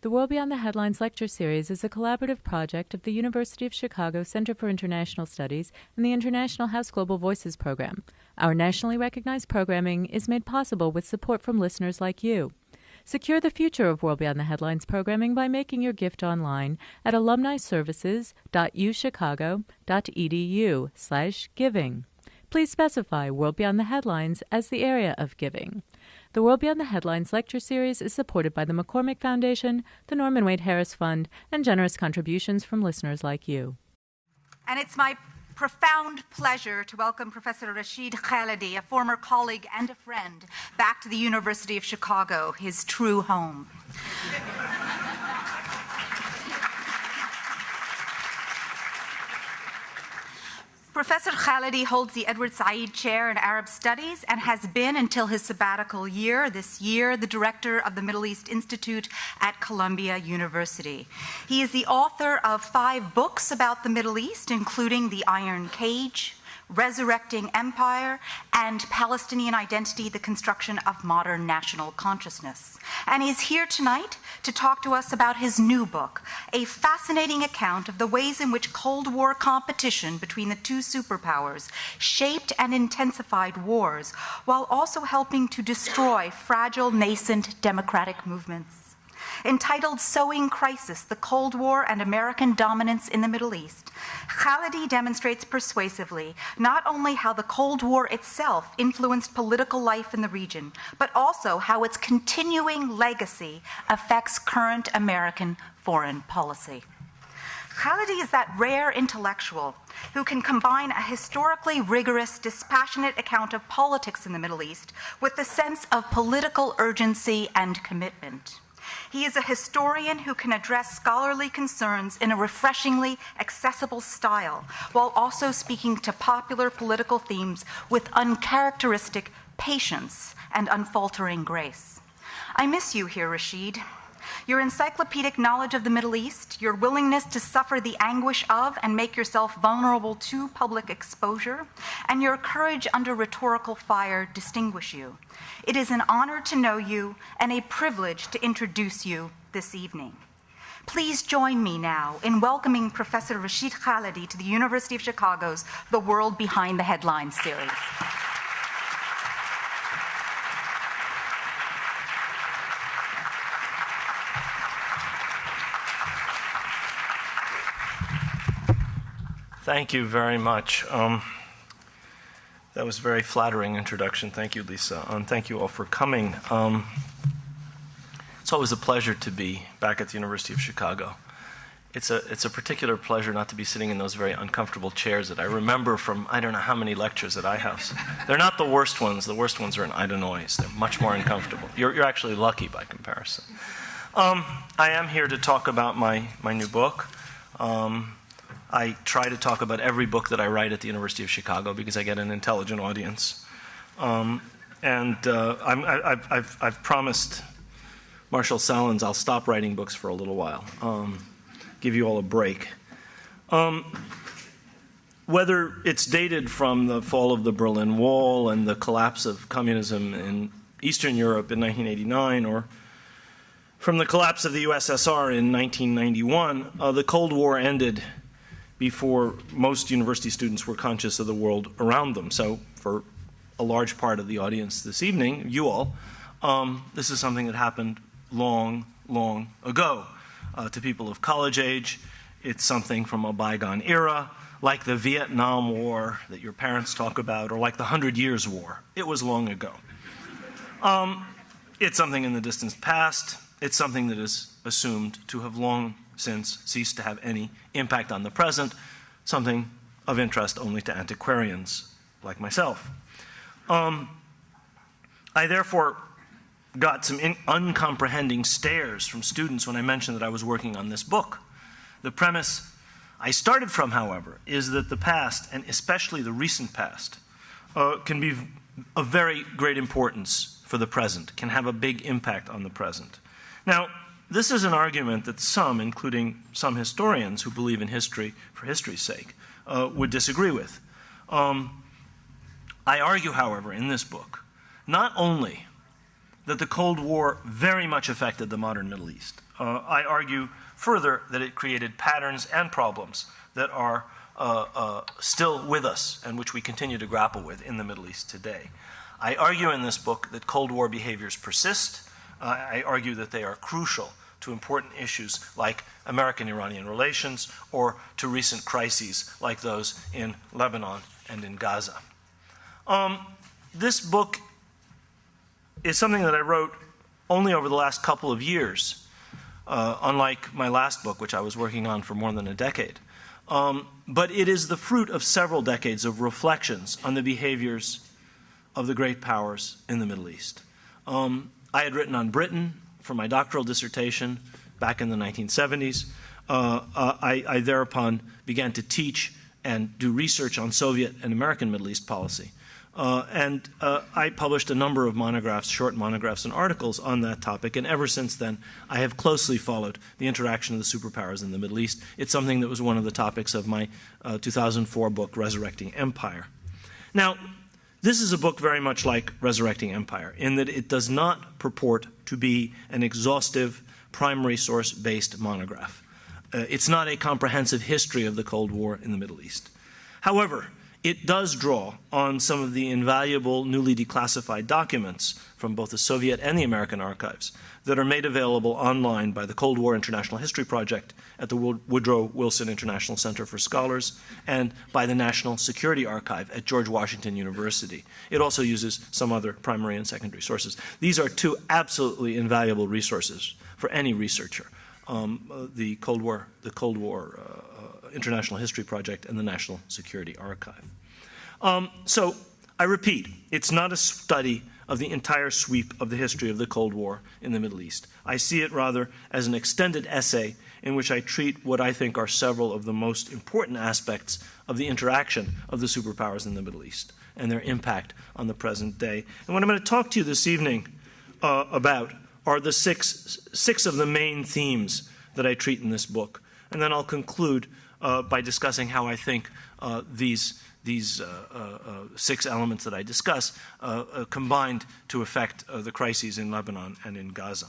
The World Beyond the Headlines lecture series is a collaborative project of the University of Chicago Center for International Studies and the International House Global Voices program. Our nationally recognized programming is made possible with support from listeners like you. Secure the future of World Beyond the Headlines programming by making your gift online at alumniservices.uchicago.edu/giving. Please specify World Beyond the Headlines as the area of giving. The World Beyond the Headlines lecture series is supported by the McCormick Foundation, the Norman Wade Harris Fund, and generous contributions from listeners like you. And it's my profound pleasure to welcome Professor Rashid Khalidi, a former colleague and a friend, back to the University of Chicago, his true home. Professor Khalidi holds the Edward Said Chair in Arab Studies and has been, until his sabbatical year, this year, the director of the Middle East Institute at Columbia University. He is the author of 5 books about the Middle East, including The Iron Cage, Resurrecting Empire, and Palestinian Identity, the Construction of Modern National Consciousness. And he's here tonight to talk to us about his new book, a fascinating account of the ways in which Cold War competition between the two superpowers shaped and intensified wars, while also helping to destroy fragile, nascent democratic movements. Entitled Sowing Crisis, the Cold War and American Dominance in the Middle East, Khalidi demonstrates persuasively not only how the Cold War itself influenced political life in the region, but also how its continuing legacy affects current American foreign policy. Khalidi is that rare intellectual who can combine a historically rigorous, dispassionate account of politics in the Middle East with the sense of political urgency and commitment. He is a historian who can address scholarly concerns in a refreshingly accessible style, while also speaking to popular political themes with uncharacteristic patience and unfaltering grace. I miss you here, Rashid. Your encyclopedic knowledge of the Middle East, your willingness to suffer the anguish of and make yourself vulnerable to public exposure, and your courage under rhetorical fire distinguish you. It is an honor to know you and a privilege to introduce you this evening. Please join me now in welcoming Professor Rashid Khalidi to the University of Chicago's The World Behind the Headlines series. Thank you very much. That was a very flattering introduction. Thank you, Lisa. Thank you all for coming. It's always a pleasure to be back at the University of Chicago. It's a particular pleasure not to be sitting in those very uncomfortable chairs that I remember from I don't know how many lectures at iHouse. They're not the worst ones. The worst ones are in Illinois. They're much more uncomfortable. You're actually lucky by comparison. I am here to talk about my new book. I try to talk about every book that I write at the University of Chicago because I get an intelligent audience. I've promised Marshall Salins I'll stop writing books for a little while, give you all a break. Whether it's dated from the fall of the Berlin Wall and the collapse of communism in Eastern Europe in 1989 or from the collapse of the USSR in 1991, the Cold War ended before most university students were conscious of the world around them. So for a large part of the audience this evening, you all, this is something that happened long, long ago. To people of college age, it's something from a bygone era, like the Vietnam War that your parents talk about, or like the 100 Years' War. It was long ago. It's something in the distant past. It's something that is assumed to have long since ceased to have any impact on the present, something of interest only to antiquarians like myself. I therefore got some uncomprehending stares from students when I mentioned that I was working on this book. The premise I started from, however, is that the past, and especially the recent past, can be of very great importance for the present, can have a big impact on the present. Now, this is an argument that some, including some historians who believe in history for history's sake, would disagree with. I argue, however, in this book, not only that the Cold War very much affected the modern Middle East, I argue further that it created patterns and problems that are still with us and which we continue to grapple with in the Middle East today. I argue in this book that Cold War behaviors persist. I argue that they are crucial to important issues like American-Iranian relations or to recent crises like those in Lebanon and in Gaza. This book is something that I wrote only over the last couple of years, unlike my last book, which I was working on for more than a decade. But it is the fruit of several decades of reflections on the behaviors of the great powers in the Middle East. I had written on Britain for my doctoral dissertation back in the 1970s. I thereupon began to teach and do research on Soviet and American Middle East policy. And I published a number of monographs, short monographs and articles on that topic, and ever since then I have closely followed the interaction of the superpowers in the Middle East. It's something that was one of the topics of my 2004 book, Resurrecting Empire. Now, this is a book very much like Resurrecting Empire in that it does not purport to be an exhaustive, primary source-based monograph. It's not a comprehensive history of the Cold War in the Middle East. However, it does draw on some of the invaluable newly declassified documents from both the Soviet and the American archives that are made available online by the Cold War International History Project at the Woodrow Wilson International Center for Scholars and by the National Security Archive at George Washington University. It also uses some other primary and secondary sources. These are two absolutely invaluable resources for any researcher, the Cold War International History Project and the National Security Archive. So I repeat, it's not a study of the entire sweep of the history of the Cold War in the Middle East. I see it rather as an extended essay in which I treat what I think are several of the most important aspects of the interaction of the superpowers in the Middle East and their impact on the present day. And what I'm going to talk to you this evening about are the six of the main themes that I treat in this book. And then I'll conclude by discussing how I think these six elements that I discuss combined to affect the crises in Lebanon and in Gaza.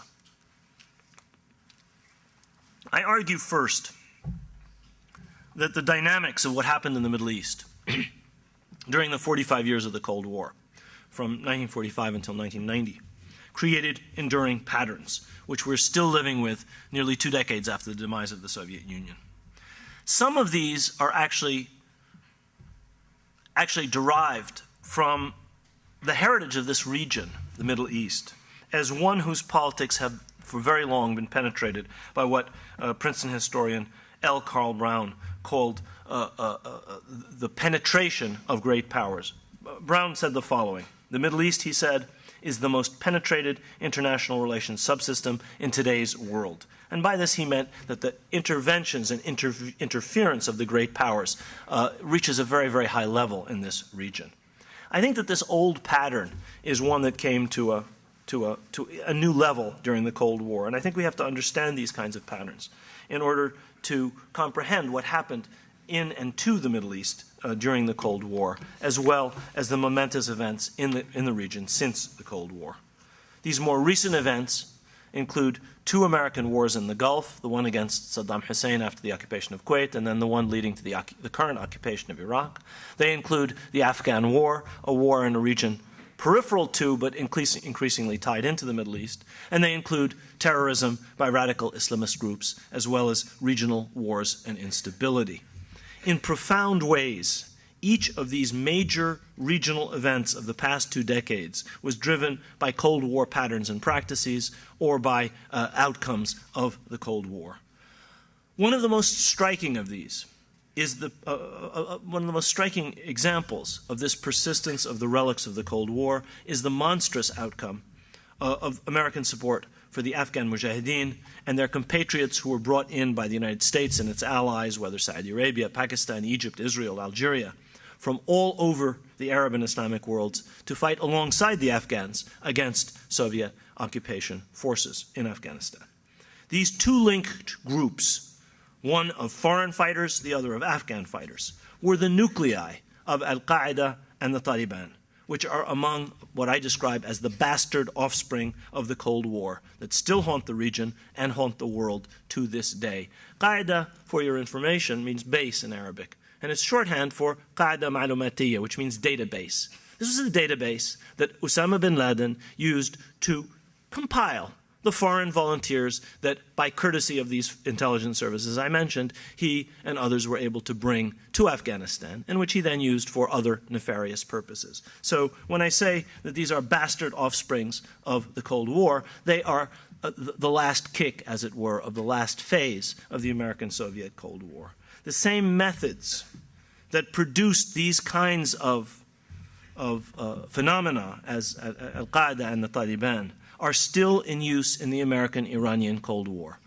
I argue first that the dynamics of what happened in the Middle East during the 45 years of the Cold War, from 1945 until 1990, created enduring patterns, which we're still living with nearly 2 decades after the demise of the Soviet Union. Some of these are actually derived from the heritage of this region, the Middle East, as one whose politics have for very long been penetrated by what Princeton historian L. Carl Brown called the penetration of great powers. Brown said the following: the Middle East, he said, is the most penetrated international relations subsystem in today's world. And by this he meant that the interventions and interference of the great powers reaches a very, very high level in this region. I think that this old pattern is one that came to a new level during the Cold War. And I think we have to understand these kinds of patterns in order to comprehend what happened in and to the Middle East during the Cold War, as well as the momentous events in the region since the Cold War. These more recent events include 2 American wars in the Gulf, the one against Saddam Hussein after the occupation of Kuwait, and then the one leading to the current occupation of Iraq. They include the Afghan War, a war in a region peripheral to but increasingly tied into the Middle East, and they include terrorism by radical Islamist groups, as well as regional wars and instability. In profound ways, each of these major regional events of the past 2 decades was driven by Cold War patterns and practices or by outcomes of the Cold War. One of the most striking of these is one of the most striking examples of this persistence of the relics of the Cold War is the monstrous outcome of American support for the Afghan Mujahideen and their compatriots who were brought in by the United States and its allies, whether Saudi Arabia, Pakistan, Egypt, Israel, Algeria, from all over the Arab and Islamic worlds to fight alongside the Afghans against Soviet occupation forces in Afghanistan. These 2 linked groups, one of foreign fighters, the other of Afghan fighters, were the nuclei of al-Qaeda and the Taliban, which are among what I describe as the bastard offspring of the Cold War that still haunt the region and haunt the world to this day. Qaeda, for your information, means base in Arabic, and it's shorthand for Qaeda Ma'lumatiyya, which means database. This was the database that Osama bin Laden used to compile the foreign volunteers that, by courtesy of these intelligence services I mentioned, he and others were able to bring to Afghanistan, and which he then used for other nefarious purposes. So when I say that these are bastard offsprings of the Cold War, they are the last kick, as it were, of the last phase of the American-Soviet Cold War. The same methods that produced these kinds of phenomena as Al-Qaeda and the Taliban are still in use in the American-Iranian Cold War.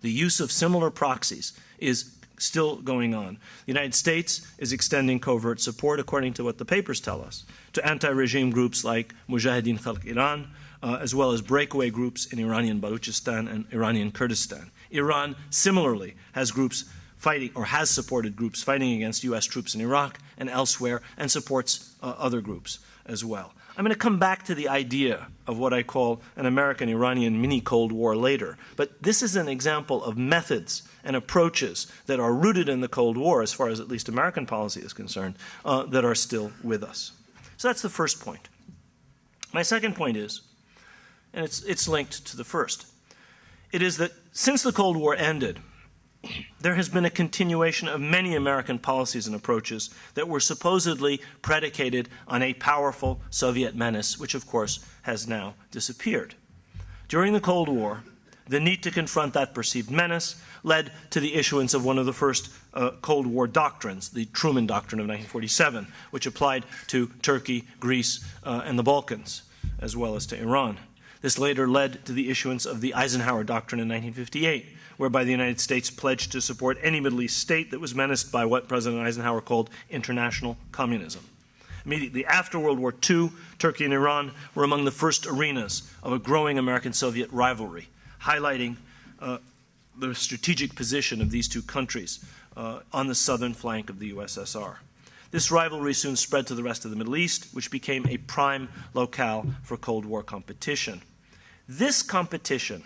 The use of similar proxies is still going on. The United States is extending covert support, according to what the papers tell us, to anti-regime groups like Mujahideen Khalq Iran, as well as breakaway groups in Iranian Baluchistan and Iranian Kurdistan. Iran similarly has groups fighting, or has supported groups fighting against U.S. troops in Iraq and elsewhere, and supports other groups as well. I'm going to come back to the idea of what I call an American-Iranian mini-Cold War later. But this is an example of methods and approaches that are rooted in the Cold War, as far as at least American policy is concerned, that are still with us. So that's the first point. My second point is, and it's linked to the first, it is that since the Cold War ended, there has been a continuation of many American policies and approaches that were supposedly predicated on a powerful Soviet menace, which of course has now disappeared. During the Cold War, the need to confront that perceived menace led to the issuance of one of the first Cold War doctrines, the Truman Doctrine of 1947, which applied to Turkey, Greece, and the Balkans, as well as to Iran. This later led to the issuance of the Eisenhower Doctrine in 1958, whereby the United States pledged to support any Middle East state that was menaced by what President Eisenhower called international communism. Immediately after World War II, Turkey and Iran were among the first arenas of a growing American-Soviet rivalry, highlighting the strategic position of these two countries on the southern flank of the USSR. This rivalry soon spread to the rest of the Middle East, which became a prime locale for Cold War competition. This competition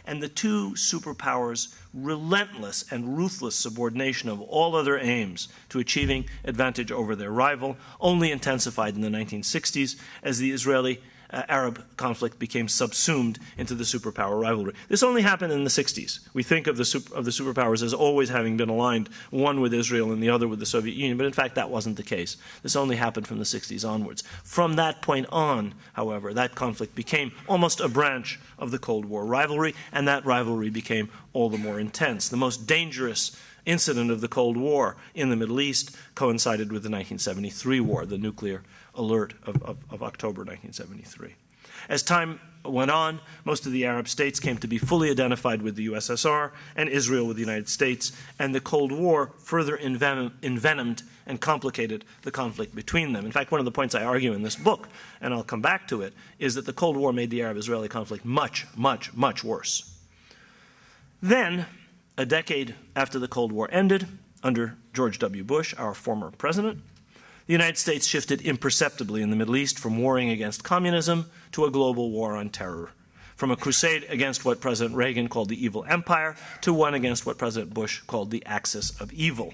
and the two superpowers' relentless and ruthless subordination of all other aims to achieving advantage over their rival only intensified in the 1960s as the Israeli-Arab conflict became subsumed into the superpower rivalry. This only happened in the 60s. We think of the superpowers as always having been aligned, one with Israel and the other with the Soviet Union, but in fact that wasn't the case. This only happened from the 60s onwards. From that point on, however, that conflict became almost a branch of the Cold War rivalry, and that rivalry became all the more intense. The most dangerous incident of the Cold War in the Middle East coincided with the 1973 war, the nuclear alert of October 1973. As time went on, most of the Arab states came to be fully identified with the USSR and Israel with the United States, and the Cold War further envenomed and complicated the conflict between them. In fact, one of the points I argue in this book, and I'll come back to it, is that the Cold War made the Arab-Israeli conflict much, much, much worse. Then, a decade after the Cold War ended, under George W. Bush, our former president, the United States shifted imperceptibly in the Middle East from warring against communism to a global war on terror, from a crusade against what President Reagan called the evil empire to one against what President Bush called the axis of evil.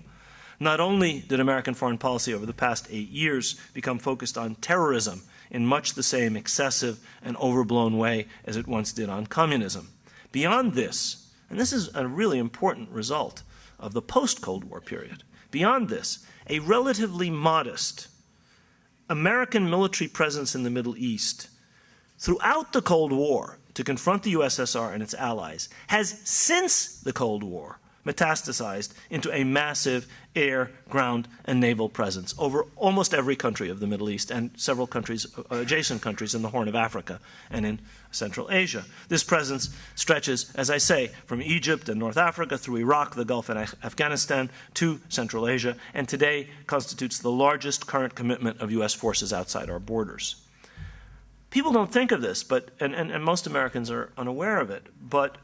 Not only did American foreign policy over the past 8 years become focused on terrorism in much the same excessive and overblown way as it once did on communism. Beyond this, and this is a really important result of the post-Cold War period, beyond this, a relatively modest American military presence in the Middle East throughout the Cold War to confront the USSR and its allies has, since the Cold War, metastasized into a massive air, ground, and naval presence over almost every country of the Middle East and several countries, adjacent countries in the Horn of Africa and in Central Asia. This presence stretches, as I say, from Egypt and North Africa through Iraq, the Gulf, and Afghanistan to Central Asia, and today constitutes the largest current commitment of U.S. forces outside our borders. People don't think of this, and most Americans are unaware of it, but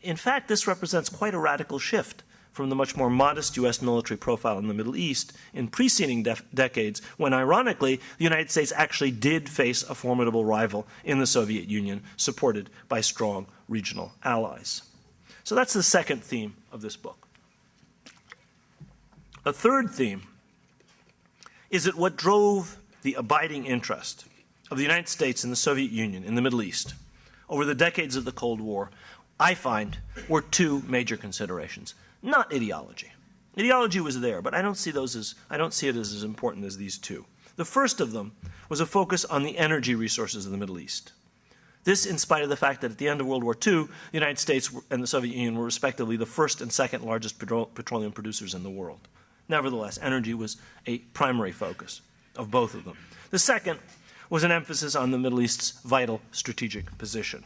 in fact, this represents quite a radical shift from the much more modest U.S. military profile in the Middle East in preceding decades, when, ironically, the United States actually did face a formidable rival in the Soviet Union, supported by strong regional allies. So that's the second theme of this book. A third theme is that what drove the abiding interest of the United States and the Soviet Union in the Middle East over the decades of the Cold War, I find, were two major considerations, not ideology. Ideology was there, but I don't see it as important as these two. The first of them was a focus on the energy resources of the Middle East. This, in spite of the fact that at the end of World War II, the United States and the Soviet Union were respectively the first and second largest petroleum producers in the world. Nevertheless, energy was a primary focus of both of them. The second was an emphasis on the Middle East's vital strategic position.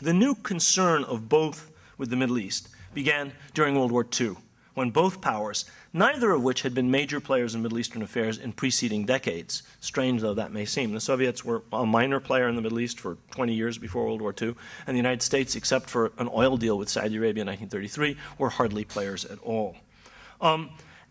The new concern of both with the Middle East began during World War II, when both powers, neither of which had been major players in Middle Eastern affairs in preceding decades, strange though that may seem. The Soviets were a minor player in the Middle East for 20 years before World War II, and the United States, except for an oil deal with Saudi Arabia in 1933, were hardly players at all.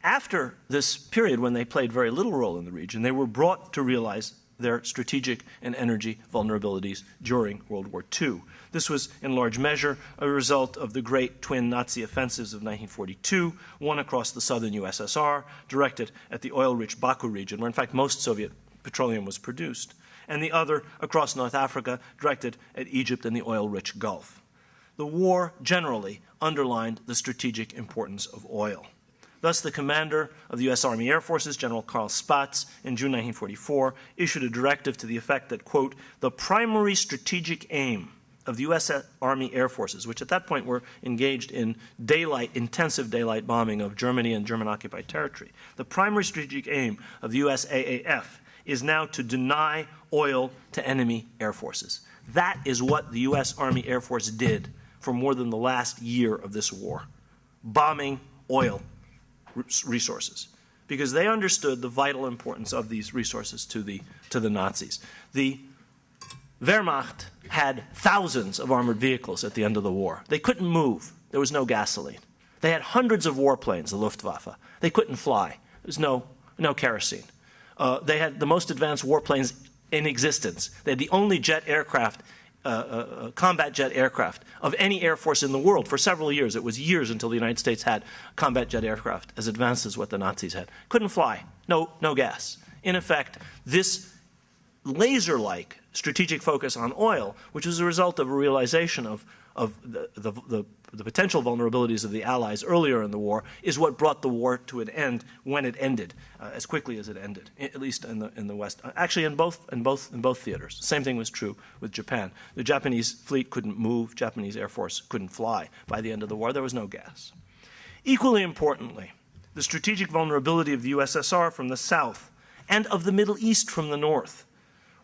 After this period, when they played very little role in the region, they were brought to realize their strategic and energy vulnerabilities during World War II. This was, in large measure, a result of the great twin Nazi offensives of 1942, one across the southern USSR, directed at the oil-rich Baku region, where in fact most Soviet petroleum was produced, and the other across North Africa, directed at Egypt and the oil-rich Gulf. The war generally underlined the strategic importance of oil. Thus, the commander of the U.S. Army Air Forces, General Carl Spaatz, in June 1944, issued a directive to the effect that, quote, the primary strategic aim of the U.S. Army Air Forces, which at that point were engaged in intensive daylight bombing of Germany and German-occupied territory, the primary strategic aim of the U.S. AAF is now to deny oil to enemy air forces. That is what the U.S. Army Air Force did for more than the last year of this war, bombing oil resources, because they understood the vital importance of these resources to the Nazis. The Wehrmacht had thousands of armored vehicles at the end of the war. They couldn't move. There was no gasoline. They had hundreds of warplanes, the Luftwaffe. They couldn't fly. There was no kerosene. They had the most advanced warplanes in existence. They had the only jet aircraft, combat jet aircraft of any air force in the world for several years. It was years until the United States had combat jet aircraft as advanced as what the Nazis had. Couldn't fly. No gas. In effect, this laser-like strategic focus on oil, which was a result of a realization of the potential vulnerabilities of the Allies earlier in the war, is what brought the war to an end when it ended, as quickly as it ended, at least in the West. Actually, in both theaters. Same thing was true with Japan. The Japanese fleet couldn't move. Japanese Air Force couldn't fly. By the end of the war, there was no gas. Equally importantly, the strategic vulnerability of the USSR from the south and of the Middle East from the north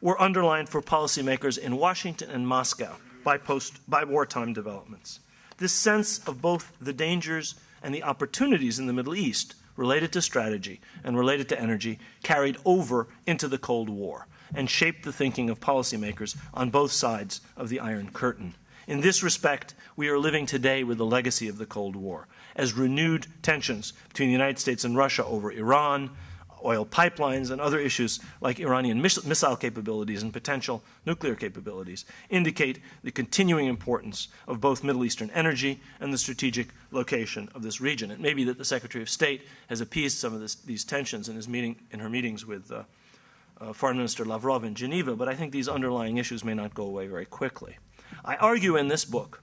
were underlined for policymakers in Washington and Moscow by wartime developments. This sense of both the dangers and the opportunities in the Middle East related to strategy and related to energy carried over into the Cold War and shaped the thinking of policymakers on both sides of the Iron Curtain. In this respect, we are living today with the legacy of the Cold War, as renewed tensions between the United States and Russia over Iran, oil pipelines, and other issues like Iranian missile capabilities and potential nuclear capabilities indicate the continuing importance of both Middle Eastern energy and the strategic location of this region. It may be that the Secretary of State has appeased some of these tensions in her meetings with Foreign Minister Lavrov in Geneva, but I think these underlying issues may not go away very quickly. I argue in this book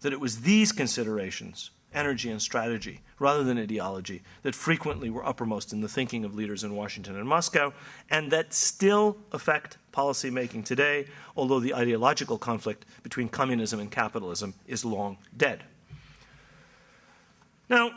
that it was these considerations, energy and strategy, rather than ideology, that frequently were uppermost in the thinking of leaders in Washington and Moscow, and that still affect policy making today, although the ideological conflict between communism and capitalism is long dead. Now,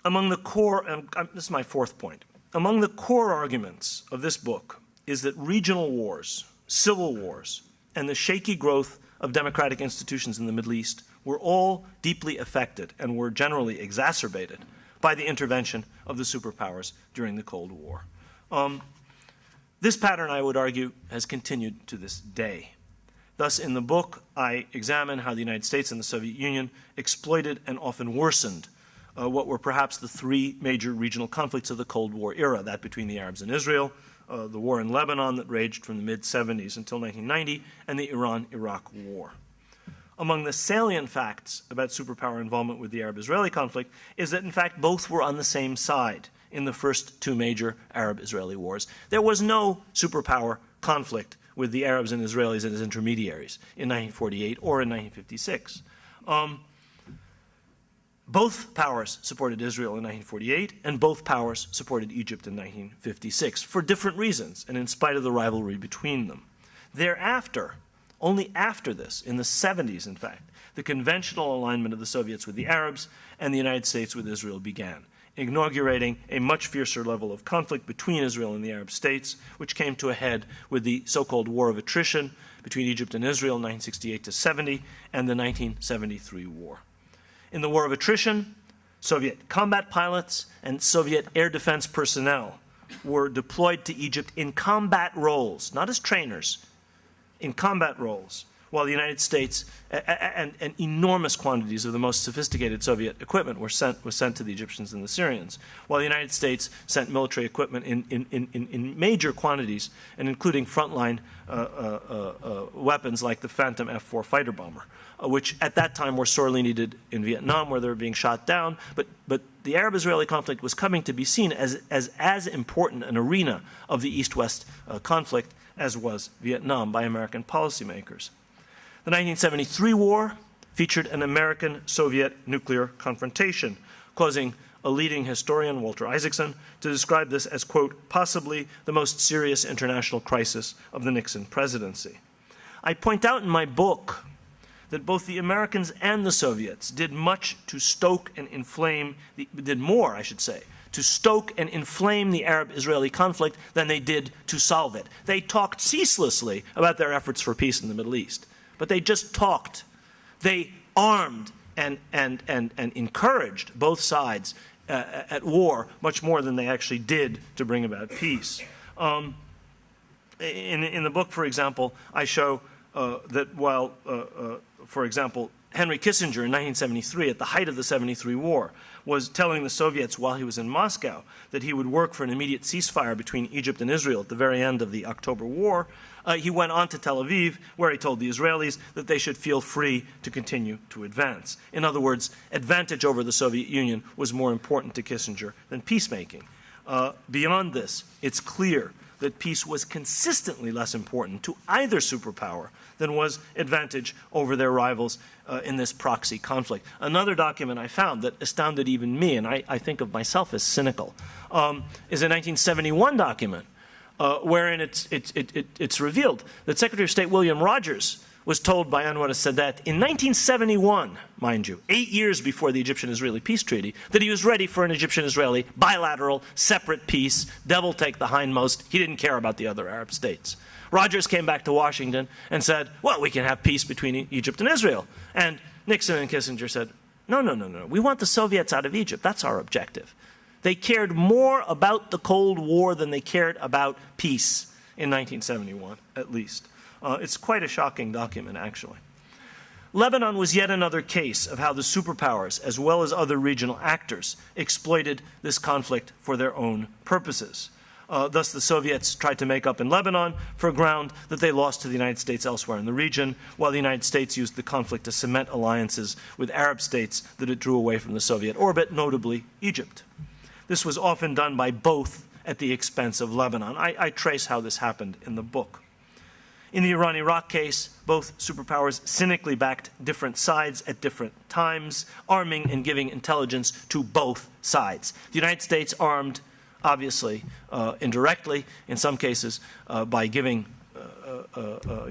among the core, and this is my fourth point, among the core arguments of this book is that regional wars, civil wars, and the shaky growth of democratic institutions in the Middle East were all deeply affected and were generally exacerbated by the intervention of the superpowers during the Cold War. This pattern, I would argue, has continued to this day. Thus, in the book, I examine how the United States and the Soviet Union exploited and often worsened what were perhaps the three major regional conflicts of the Cold War era, that between the Arabs and Israel, the war in Lebanon that raged from the mid-'70s until 1990, and the Iran-Iraq war. Among the salient facts about superpower involvement with the Arab-Israeli conflict is that, in fact, both were on the same side in the first two major Arab-Israeli wars. There was no superpower conflict with the Arabs and Israelis as intermediaries in 1948 or in 1956. Both powers supported Israel in 1948, and both powers supported Egypt in 1956 for different reasons, and in spite of the rivalry between them. Thereafter, only after this, in the 70s in fact, the conventional alignment of the Soviets with the Arabs and the United States with Israel began, inaugurating a much fiercer level of conflict between Israel and the Arab states, which came to a head with the so-called War of Attrition between Egypt and Israel in 1968 to 70 and the 1973 war. In the War of Attrition, Soviet combat pilots and Soviet air defense personnel were deployed to Egypt in combat roles, not as trainers, in combat roles, while the United States and enormous quantities of the most sophisticated Soviet equipment was sent to the Egyptians and the Syrians, while the United States sent military equipment in major quantities, and including frontline weapons like the Phantom F-4 fighter bomber, which at that time were sorely needed in Vietnam, where they were being shot down. But the Arab-Israeli conflict was coming to be seen as important an arena of the East-West conflict as was Vietnam by American policymakers. The 1973 war featured an American-Soviet nuclear confrontation, causing a leading historian, Walter Isaacson, to describe this as, quote, possibly the most serious international crisis of the Nixon presidency. I point out in my book that both the Americans and the Soviets did much to stoke and inflame, did more, I should say, to stoke and inflame the Arab-Israeli conflict than they did to solve it. They talked ceaselessly about their efforts for peace in the Middle East. But they just talked. They armed and encouraged both sides at war much more than they actually did to bring about peace. In the book, for example, I show that while, for example, Henry Kissinger in 1973, at the height of the 73 war, was telling the Soviets while he was in Moscow that he would work for an immediate ceasefire between Egypt and Israel at the very end of the October War, he went on to Tel Aviv, where he told the Israelis that they should feel free to continue to advance. In other words, advantage over the Soviet Union was more important to Kissinger than peacemaking. Beyond this, it's clear that peace was consistently less important to either superpower than was advantage over their rivals in this proxy conflict. Another document I found that astounded even me, and I think of myself as cynical, is a 1971 document wherein it's revealed that Secretary of State William Rogers was told by Anwar Sadat in 1971, mind you, 8 years before the Egyptian-Israeli peace treaty, that he was ready for an Egyptian-Israeli bilateral, separate peace, devil take the hindmost. He didn't care about the other Arab states. Rogers came back to Washington and said, well, we can have peace between Egypt and Israel. And Nixon and Kissinger said, no, no, no, no. We want the Soviets out of Egypt. That's our objective. They cared more about the Cold War than they cared about peace in 1971, at least. It's quite a shocking document, actually. Lebanon was yet another case of how the superpowers, as well as other regional actors, exploited this conflict for their own purposes. Thus, the Soviets tried to make up in Lebanon for ground that they lost to the United States elsewhere in the region, while the United States used the conflict to cement alliances with Arab states that it drew away from the Soviet orbit, notably Egypt. This was often done by both at the expense of Lebanon. I trace how this happened in the book. In the Iran-Iraq case, both superpowers cynically backed different sides at different times, arming and giving intelligence to both sides. The United States armed, obviously, indirectly, in some cases, by giving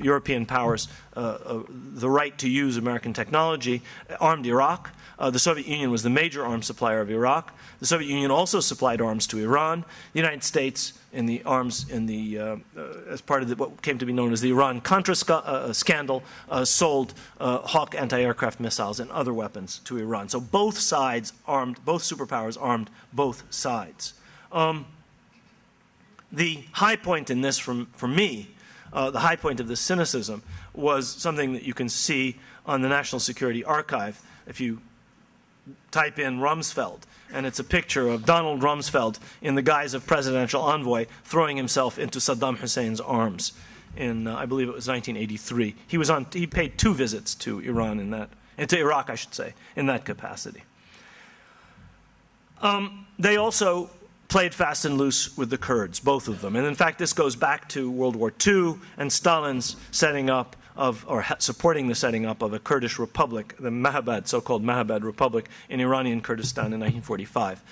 European powers the right to use American technology, armed Iraq. The Soviet Union was the major arms supplier of Iraq. The Soviet Union also supplied arms to Iran. The United States, in the arms in the as part of what came to be known as the Iran-Contra scandal, sold Hawk anti-aircraft missiles and other weapons to Iran. So both sides armed, both superpowers armed both sides. The high point in this, for me, the high point of this cynicism was something that you can see on the National Security Archive if you type in Rumsfeld, and it's a picture of Donald Rumsfeld in the guise of presidential envoy throwing himself into Saddam Hussein's arms in, I believe it was 1983. He paid 2 visits to Iran to Iraq, I should say, in that capacity. They also played fast and loose with the Kurds, both of them. And in fact, this goes back to World War II and Stalin's setting up supporting the setting up of a Kurdish republic, the Mahabad, so-called Mahabad Republic in Iranian Kurdistan in 1945,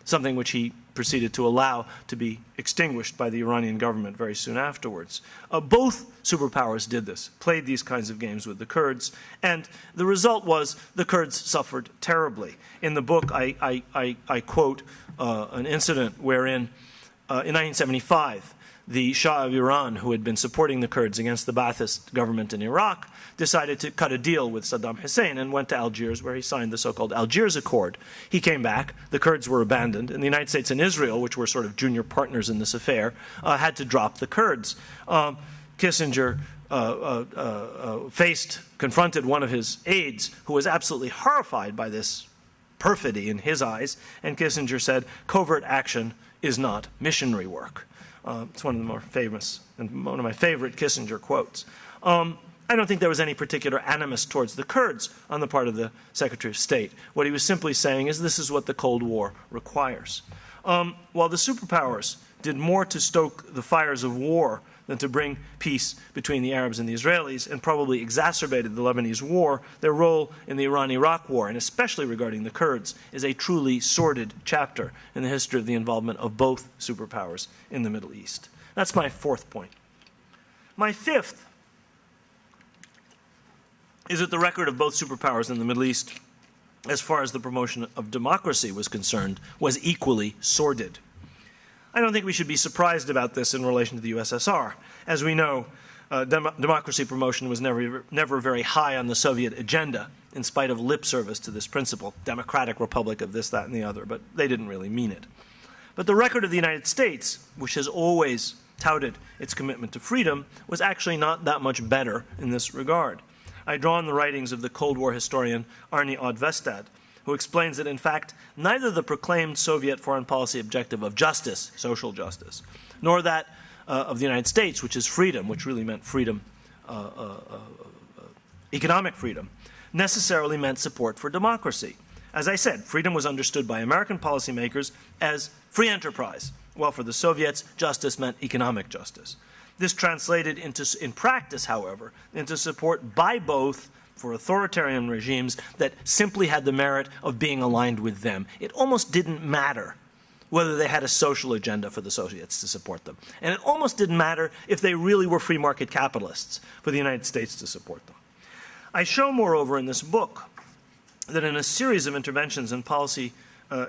something which he proceeded to allow to be extinguished by the Iranian government very soon afterwards. Both superpowers did this, played these kinds of games with the Kurds, and the result was the Kurds suffered terribly. In the book, I quote an incident wherein, in 1975, the Shah of Iran, who had been supporting the Kurds against the Ba'athist government in Iraq, decided to cut a deal with Saddam Hussein and went to Algiers, where he signed the so-called Algiers Accord. He came back, the Kurds were abandoned, and the United States and Israel, which were sort of junior partners in this affair, had to drop the Kurds. Kissinger confronted one of his aides, who was absolutely horrified by this perfidy in his eyes, and Kissinger said, "Covert action is not missionary work." It's one of the more famous and one of my favorite Kissinger quotes. I don't think there was any particular animus towards the Kurds on the part of the Secretary of State. What he was simply saying is this is what the Cold War requires. While the superpowers did more to stoke the fires of war than to bring peace between the Arabs and the Israelis, and probably exacerbated the Lebanese war, their role in the Iran-Iraq war, and especially regarding the Kurds, is a truly sordid chapter in the history of the involvement of both superpowers in the Middle East. That's my 4th point. My 5th is that the record of both superpowers in the Middle East, as far as the promotion of democracy was concerned, was equally sordid. I don't think we should be surprised about this in relation to the USSR. As we know, democracy promotion was never very high on the Soviet agenda, in spite of lip service to this principle, democratic republic of this, that, and the other, but they didn't really mean it. But the record of the United States, which has always touted its commitment to freedom, was actually not that much better in this regard. I draw on the writings of the Cold War historian Arnie Odd-Vestad, who explains that, in fact, neither the proclaimed Soviet foreign policy objective of justice, social justice, nor that of the United States, which is freedom, which really meant freedom, economic freedom, necessarily meant support for democracy. As I said, freedom was understood by American policymakers as free enterprise, while for the Soviets, justice meant economic justice. This translated in practice, however, into support by both for authoritarian regimes that simply had the merit of being aligned with them. It almost didn't matter whether they had a social agenda for the Soviets to support them. And it almost didn't matter if they really were free market capitalists for the United States to support them. I show, moreover, in this book that in a series of interventions and policy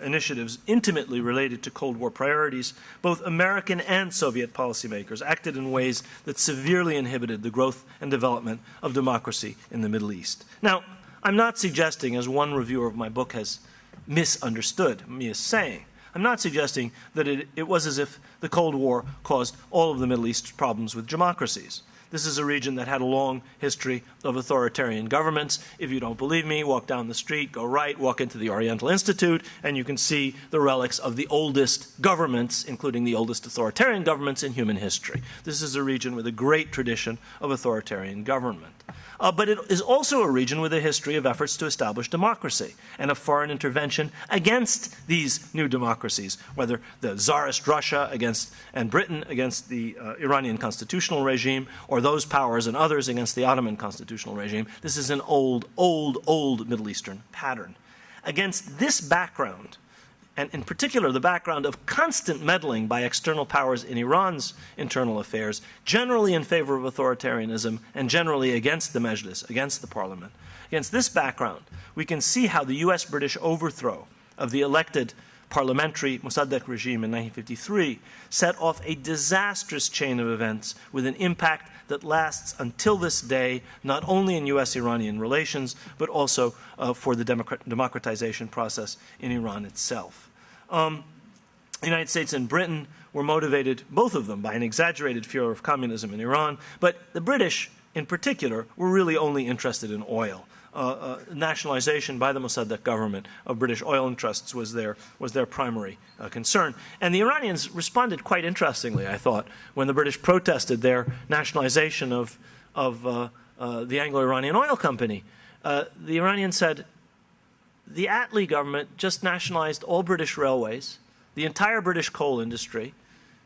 initiatives intimately related to Cold War priorities, both American and Soviet policymakers acted in ways that severely inhibited the growth and development of democracy in the Middle East. Now, I'm not suggesting, as one reviewer of my book has misunderstood me as saying, I'm not suggesting that it was as if the Cold War caused all of the Middle East's problems with democracies. This is a region that had a long history of authoritarian governments. If you don't believe me, walk down the street, go right, walk into the Oriental Institute, and you can see the relics of the oldest governments, including the oldest authoritarian governments in human history. This is a region with a great tradition of authoritarian government. But it is also a region with a history of efforts to establish democracy and of foreign intervention against these new democracies, whether the Tsarist Russia and Britain against the Iranian constitutional regime, or those powers and others against the Ottoman constitutional regime. This is an old Middle Eastern pattern. Against this background, and in particular the background of constant meddling by external powers in Iran's internal affairs, generally in favor of authoritarianism and generally against the Mejlis, against the parliament. Against this background, we can see how the US-British overthrow of the elected parliamentary Mossadegh regime in 1953 set off a disastrous chain of events with an impact that lasts until this day, not only in US-Iranian relations, but also for the democratization process in Iran itself. The United States and Britain were motivated, both of them, by an exaggerated fear of communism in Iran, but the British in particular, were really only interested in oil. Nationalization by the Mossadegh government of British oil interests was their primary concern. And the Iranians responded quite interestingly, I thought, when the British protested their nationalization of the Anglo-Iranian Oil Company. The Iranians said, the Attlee government just nationalized all British railways, the entire British coal industry,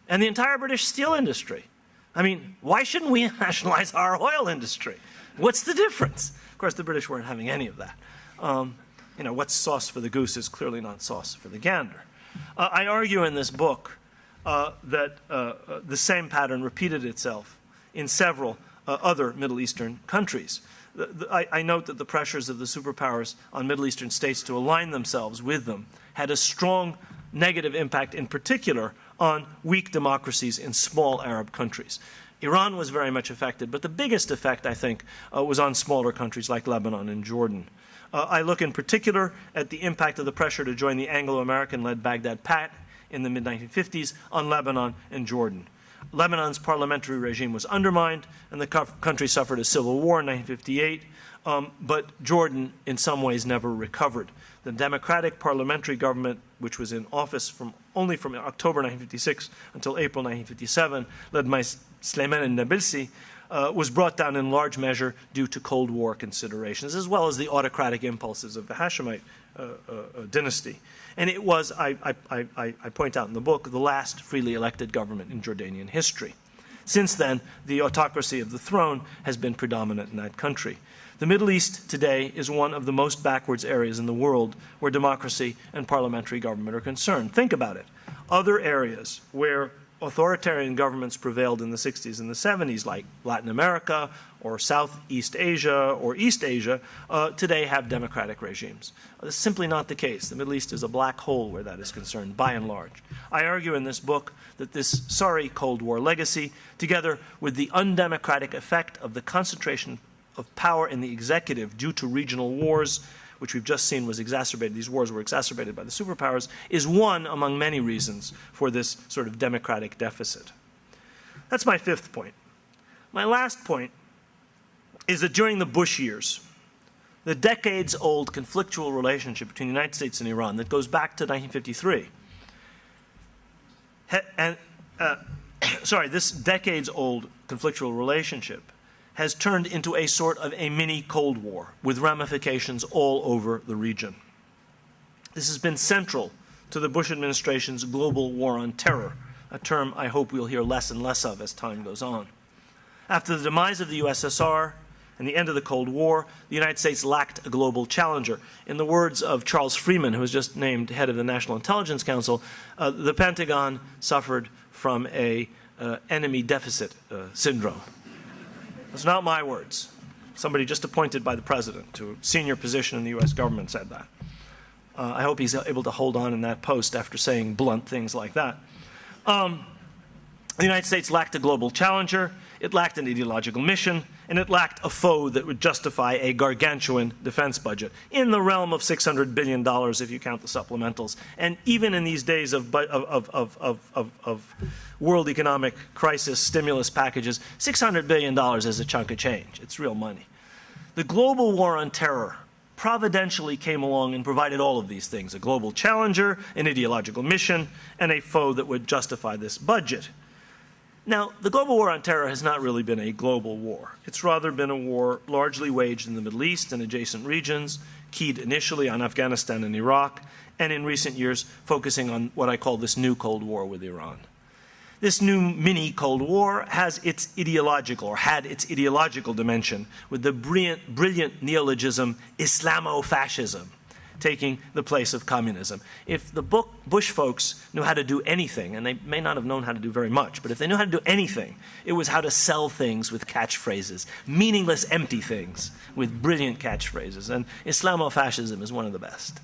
and the entire British steel industry. I mean, why shouldn't we nationalize our oil industry? What's the difference? Of course, the British weren't having any of that. You know, what's sauce for the goose is clearly not sauce for the gander. I argue in this book that the same pattern repeated itself in several other Middle Eastern countries. I note that the pressures of the superpowers on Middle Eastern states to align themselves with them had a strong negative impact, in particular, on weak democracies in small Arab countries. Iran was very much affected, but the biggest effect, I think, was on smaller countries like Lebanon and Jordan. I look in particular at the impact of the pressure to join the Anglo-American-led Baghdad Pact in the mid-1950s on Lebanon and Jordan. Lebanon's parliamentary regime was undermined, and the country suffered a civil war in 1958, but Jordan, in some ways, never recovered. The democratic parliamentary government, which was in office only from October 1956 until April 1957, led by Sleiman and Nabilsi, was brought down in large measure due to Cold War considerations, as well as the autocratic impulses of the Hashemite dynasty. And it was, I point out in the book, the last freely elected government in Jordanian history. Since then, the autocracy of the throne has been predominant in that country. The Middle East today is one of the most backwards areas in the world where democracy and parliamentary government are concerned. Think about it. Other areas where authoritarian governments prevailed in the 60s and the 70s, like Latin America or Southeast Asia or East Asia, today have democratic regimes. That's simply not the case. The Middle East is a black hole where that is concerned, by and large. I argue in this book that this sorry Cold War legacy, together with the undemocratic effect of the concentration of power in the executive due to regional wars, which we've just seen was exacerbated, these wars were exacerbated by the superpowers, is one among many reasons for this sort of democratic deficit. That's my fifth point. My last point is that during the Bush years, the decades-old conflictual relationship between the United States and Iran that goes back to 1953, this decades-old conflictual relationship has turned into a sort of a mini Cold War with ramifications all over the region. This has been central to the Bush administration's global war on terror, a term I hope we'll hear less and less of as time goes on. After the demise of the USSR and the end of the Cold War, the United States lacked a global challenger. In the words of Charles Freeman, who was just named head of the National Intelligence Council, the Pentagon suffered from a enemy deficit syndrome. That's not my words. Somebody just appointed by the president to a senior position in the U.S. government said that. I hope he's able to hold on in that post after saying blunt things like that. The United States lacked a global challenger, it lacked an ideological mission, and it lacked a foe that would justify a gargantuan defense budget in the realm of $600 billion if you count the supplementals. And even in these days of world economic crisis stimulus packages, $600 billion is a chunk of change. It's real money. The global war on terror providentially came along and provided all of these things: a global challenger, an ideological mission, and a foe that would justify this budget. Now, the global war on terror has not really been a global war. It's rather been a war largely waged in the Middle East and adjacent regions, keyed initially on Afghanistan and Iraq, and in recent years focusing on what I call this new Cold War with Iran. This new mini Cold War has its ideological, or had its ideological dimension with the brilliant neologism Islamo-fascism taking the place of communism. If the Bush folks knew how to do anything, and they may not have known how to do very much, but if they knew how to do anything, it was how to sell things with catchphrases, meaningless, empty things with brilliant catchphrases. And Islamo-fascism is one of the best.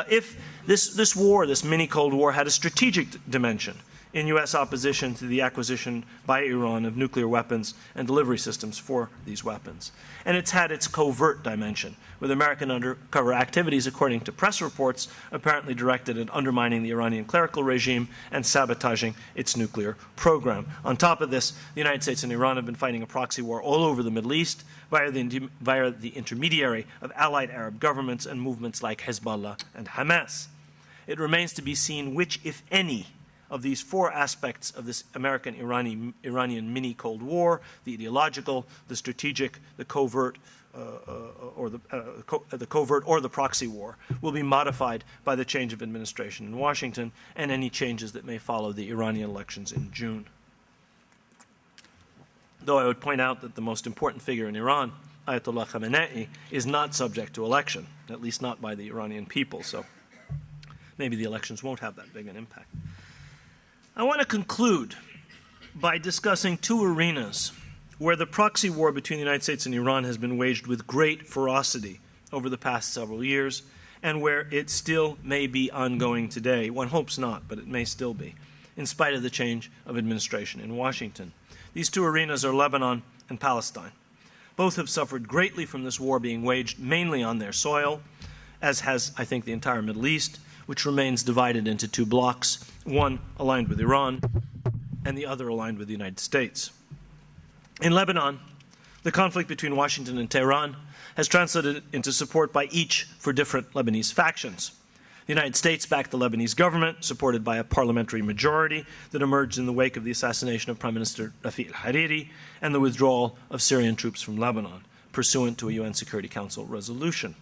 If this war, this mini Cold War, had a strategic dimension, in U.S. opposition to the acquisition by Iran of nuclear weapons and delivery systems for these weapons. And it's had its covert dimension, with American undercover activities, according to press reports, apparently directed at undermining the Iranian clerical regime and sabotaging its nuclear program. On top of this, the United States and Iran have been fighting a proxy war all over the Middle East via the intermediary of allied Arab governments and movements like Hezbollah and Hamas. It remains to be seen which, if any, of these four aspects of this American-Iranian mini-Cold War, the ideological, the strategic, the covert, or the proxy war, will be modified by the change of administration in Washington and any changes that may follow the Iranian elections in June. Though I would point out that the most important figure in Iran, Ayatollah Khamenei, is not subject to election, at least not by the Iranian people, so maybe the elections won't have that big an impact. I want to conclude by discussing two arenas where the proxy war between the United States and Iran has been waged with great ferocity over the past several years, and where it still may be ongoing today. One hopes not, but it may still be, in spite of the change of administration in Washington. These two arenas are Lebanon and Palestine. Both have suffered greatly from this war being waged mainly on their soil, as has, I think, the entire Middle East, which remains divided into two blocks, one aligned with Iran and the other aligned with the United States. In Lebanon, the conflict between Washington and Tehran has translated into support by each for different Lebanese factions. The United States backed the Lebanese government, supported by a parliamentary majority that emerged in the wake of the assassination of Prime Minister Rashid Khalidi and the withdrawal of Syrian troops from Lebanon, pursuant to a UN Security Council resolution.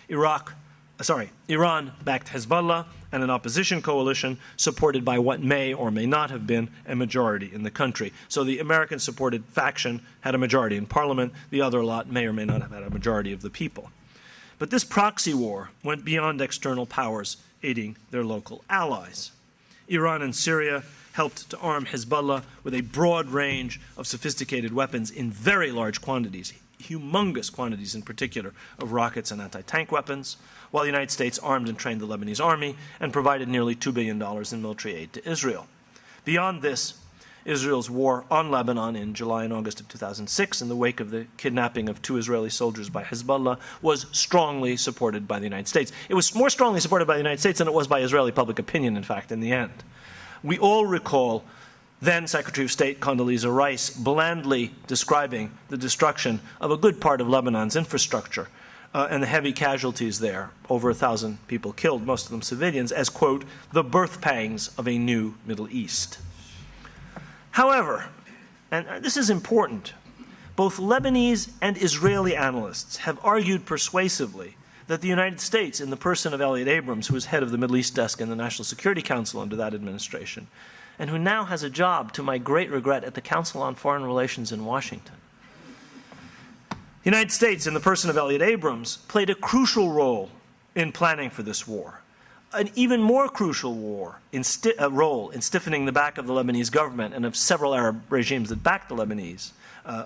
Iran backed Hezbollah and an opposition coalition supported by what may or may not have been a majority in the country. So the American-supported faction had a majority in parliament. The other lot may or may not have had a majority of the people. But this proxy war went beyond external powers aiding their local allies. Iran and Syria helped to arm Hezbollah with a broad range of sophisticated weapons in very large quantities, humongous quantities in particular of rockets and anti-tank weapons, while the United States armed and trained the Lebanese army and provided nearly $2 billion in military aid to Israel. Beyond this, Israel's war on Lebanon in July and August of 2006, in the wake of the kidnapping of 2 Israeli soldiers by Hezbollah, was strongly supported by the United States. It was more strongly supported by the United States than it was by Israeli public opinion, in fact, in the end. We all recall then Secretary of State Condoleezza Rice blandly describing the destruction of a good part of Lebanon's infrastructure and the heavy casualties there, over 1,000 people killed, most of them civilians, as, quote, the birth pangs of a new Middle East. However, and this is important, both Lebanese and Israeli analysts have argued persuasively that the United States, in the person of Elliot Abrams, who was head of the Middle East desk in the National Security Council under that administration, and who now has a job, to my great regret, at the Council on Foreign Relations in Washington. The United States, in the person of Elliot Abrams, played a crucial role in planning for this war. An even more crucial role in stiffening the back of the Lebanese government and of several Arab regimes that backed the Lebanese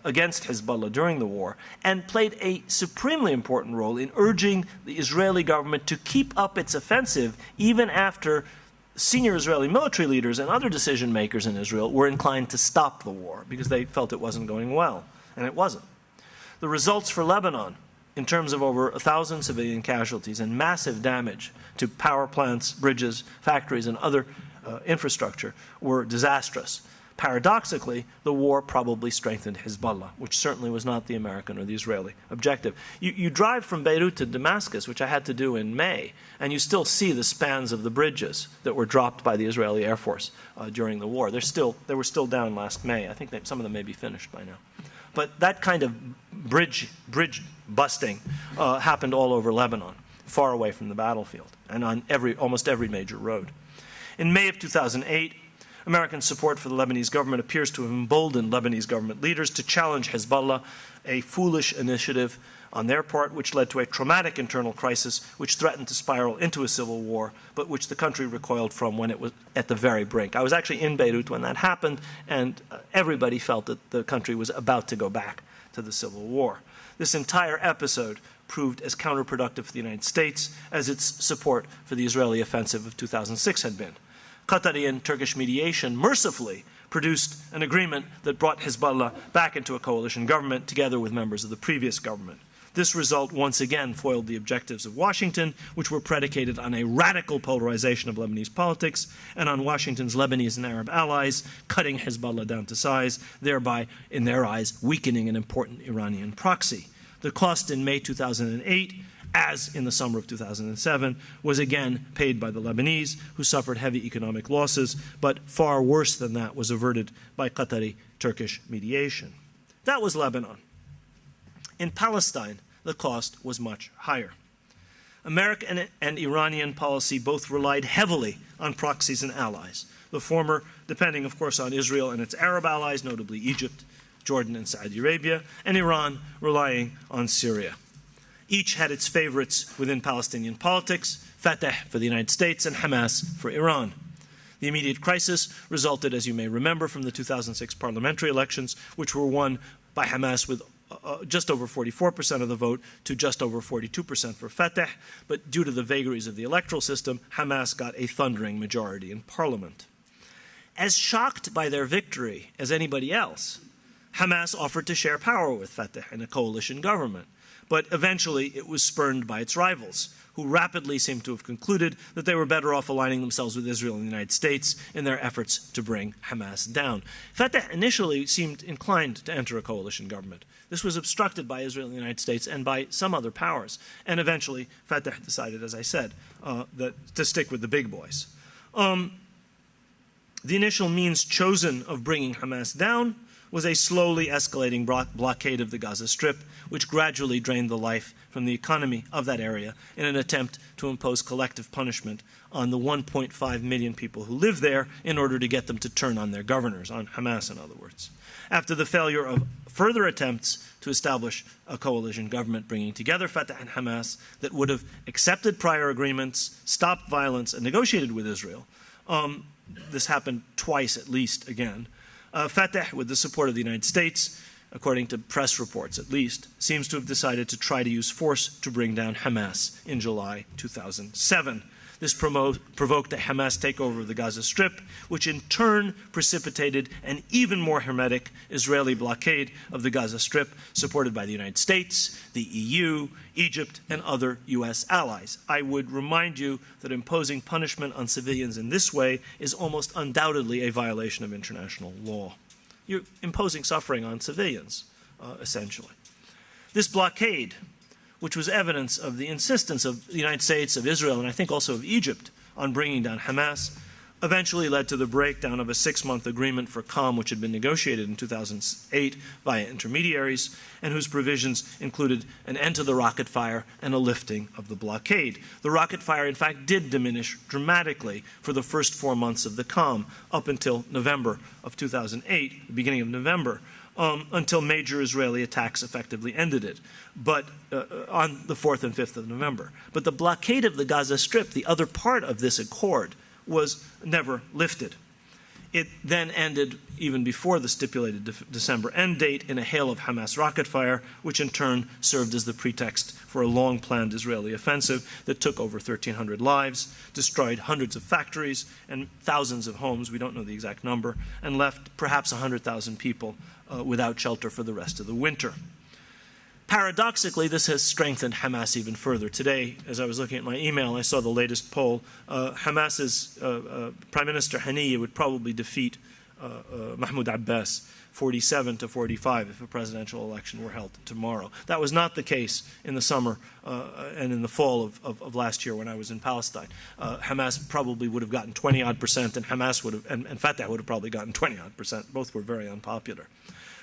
against Hezbollah during the war, and played a supremely important role in urging the Israeli government to keep up its offensive even after senior Israeli military leaders and other decision makers in Israel were inclined to stop the war because they felt it wasn't going well, and it wasn't. The results for Lebanon, in terms of over 1,000 civilian casualties and massive damage to power plants, bridges, factories, and other infrastructure, were disastrous. Paradoxically, the war probably strengthened Hezbollah, which certainly was not the American or the Israeli objective. You drive from Beirut to Damascus, which I had to do in May, and you still see the spans of the bridges that were dropped by the Israeli Air Force during the war. They were still down last May. I think some of them may be finished by now. But that kind of bridge busting happened all over Lebanon, far away from the battlefield, and on almost every major road. In May of 2008, American support for the Lebanese government appears to have emboldened Lebanese government leaders to challenge Hezbollah, a foolish initiative on their part, which led to a traumatic internal crisis which threatened to spiral into a civil war, but which the country recoiled from when it was at the very brink. I was actually in Beirut when that happened, and everybody felt that the country was about to go back to the civil war. This entire episode proved as counterproductive for the United States as its support for the Israeli offensive of 2006 had been. Qatari and Turkish mediation mercifully produced an agreement that brought Hezbollah back into a coalition government together with members of the previous government. This result once again foiled the objectives of Washington, which were predicated on a radical polarization of Lebanese politics and on Washington's Lebanese and Arab allies cutting Hezbollah down to size, thereby, in their eyes, weakening an important Iranian proxy. The cost in May 2008, as in the summer of 2007, was again paid by the Lebanese, who suffered heavy economic losses, but far worse than that was averted by Qatari-Turkish mediation. That was Lebanon. In Palestine, the cost was much higher. American and Iranian policy both relied heavily on proxies and allies, the former depending, of course, on Israel and its Arab allies, notably Egypt, Jordan, and Saudi Arabia, and Iran relying on Syria. Each had its favorites within Palestinian politics, Fatah for the United States and Hamas for Iran. The immediate crisis resulted, as you may remember, from the 2006 parliamentary elections, which were won by Hamas with just over 44% of the vote to just over 42% for Fatah, but due to the vagaries of the electoral system, Hamas got a thundering majority in parliament. As shocked by their victory as anybody else, Hamas offered to share power with Fatah in a coalition government, but eventually it was spurned by its rivals, who rapidly seemed to have concluded that they were better off aligning themselves with Israel and the United States in their efforts to bring Hamas down. Fatah initially seemed inclined to enter a coalition government. This was obstructed by Israel and the United States and by some other powers. And eventually, Fatah decided, as I said, to stick with the big boys. The initial means chosen of bringing Hamas down was a slowly escalating blockade of the Gaza Strip, which gradually drained the life from the economy of that area in an attempt to impose collective punishment on the 1.5 million people who live there in order to get them to turn on their governors, on Hamas in other words. After the failure of further attempts to establish a coalition government bringing together Fatah and Hamas that would have accepted prior agreements, stopped violence, and negotiated with Israel, this happened twice at least again, Fatah, with the support of the United States, according to press reports at least, seems to have decided to try to use force to bring down Hamas in July 2007. This provoked a Hamas takeover of the Gaza Strip, which in turn precipitated an even more hermetic Israeli blockade of the Gaza Strip, supported by the United States, the EU, Egypt, and other U.S. allies. I would remind you that imposing punishment on civilians in this way is almost undoubtedly a violation of international law. You're imposing suffering on civilians, essentially. This blockade, which was evidence of the insistence of the United States, of Israel, and I think also of Egypt on bringing down Hamas, eventually led to the breakdown of a 6-month agreement for calm which had been negotiated in 2008 via intermediaries and whose provisions included an end to the rocket fire and a lifting of the blockade. The rocket fire, in fact, did diminish dramatically for the first 4 months of the calm up until November of 2008, the beginning of November, until major Israeli attacks effectively ended it, but on the 4th and 5th of November. But the blockade of the Gaza Strip, the other part of this accord, was never lifted. It then ended even before the stipulated December end date in a hail of Hamas rocket fire, which in turn served as the pretext for a long-planned Israeli offensive that took over 1,300 lives, destroyed hundreds of factories and thousands of homes, we don't know the exact number, and left perhaps 100,000 people without shelter for the rest of the winter. Paradoxically, this has strengthened Hamas even further. Today, as I was looking at my email, I saw the latest poll. Hamas's Prime Minister Haniyeh would probably defeat Mahmoud Abbas 47 to 45 if a presidential election were held tomorrow. That was not the case in the summer and in the fall of last year when I was in Palestine. Hamas probably would have gotten 20-odd%, and Hamas would have, and Fatah would have probably gotten 20-odd%. Both were very unpopular.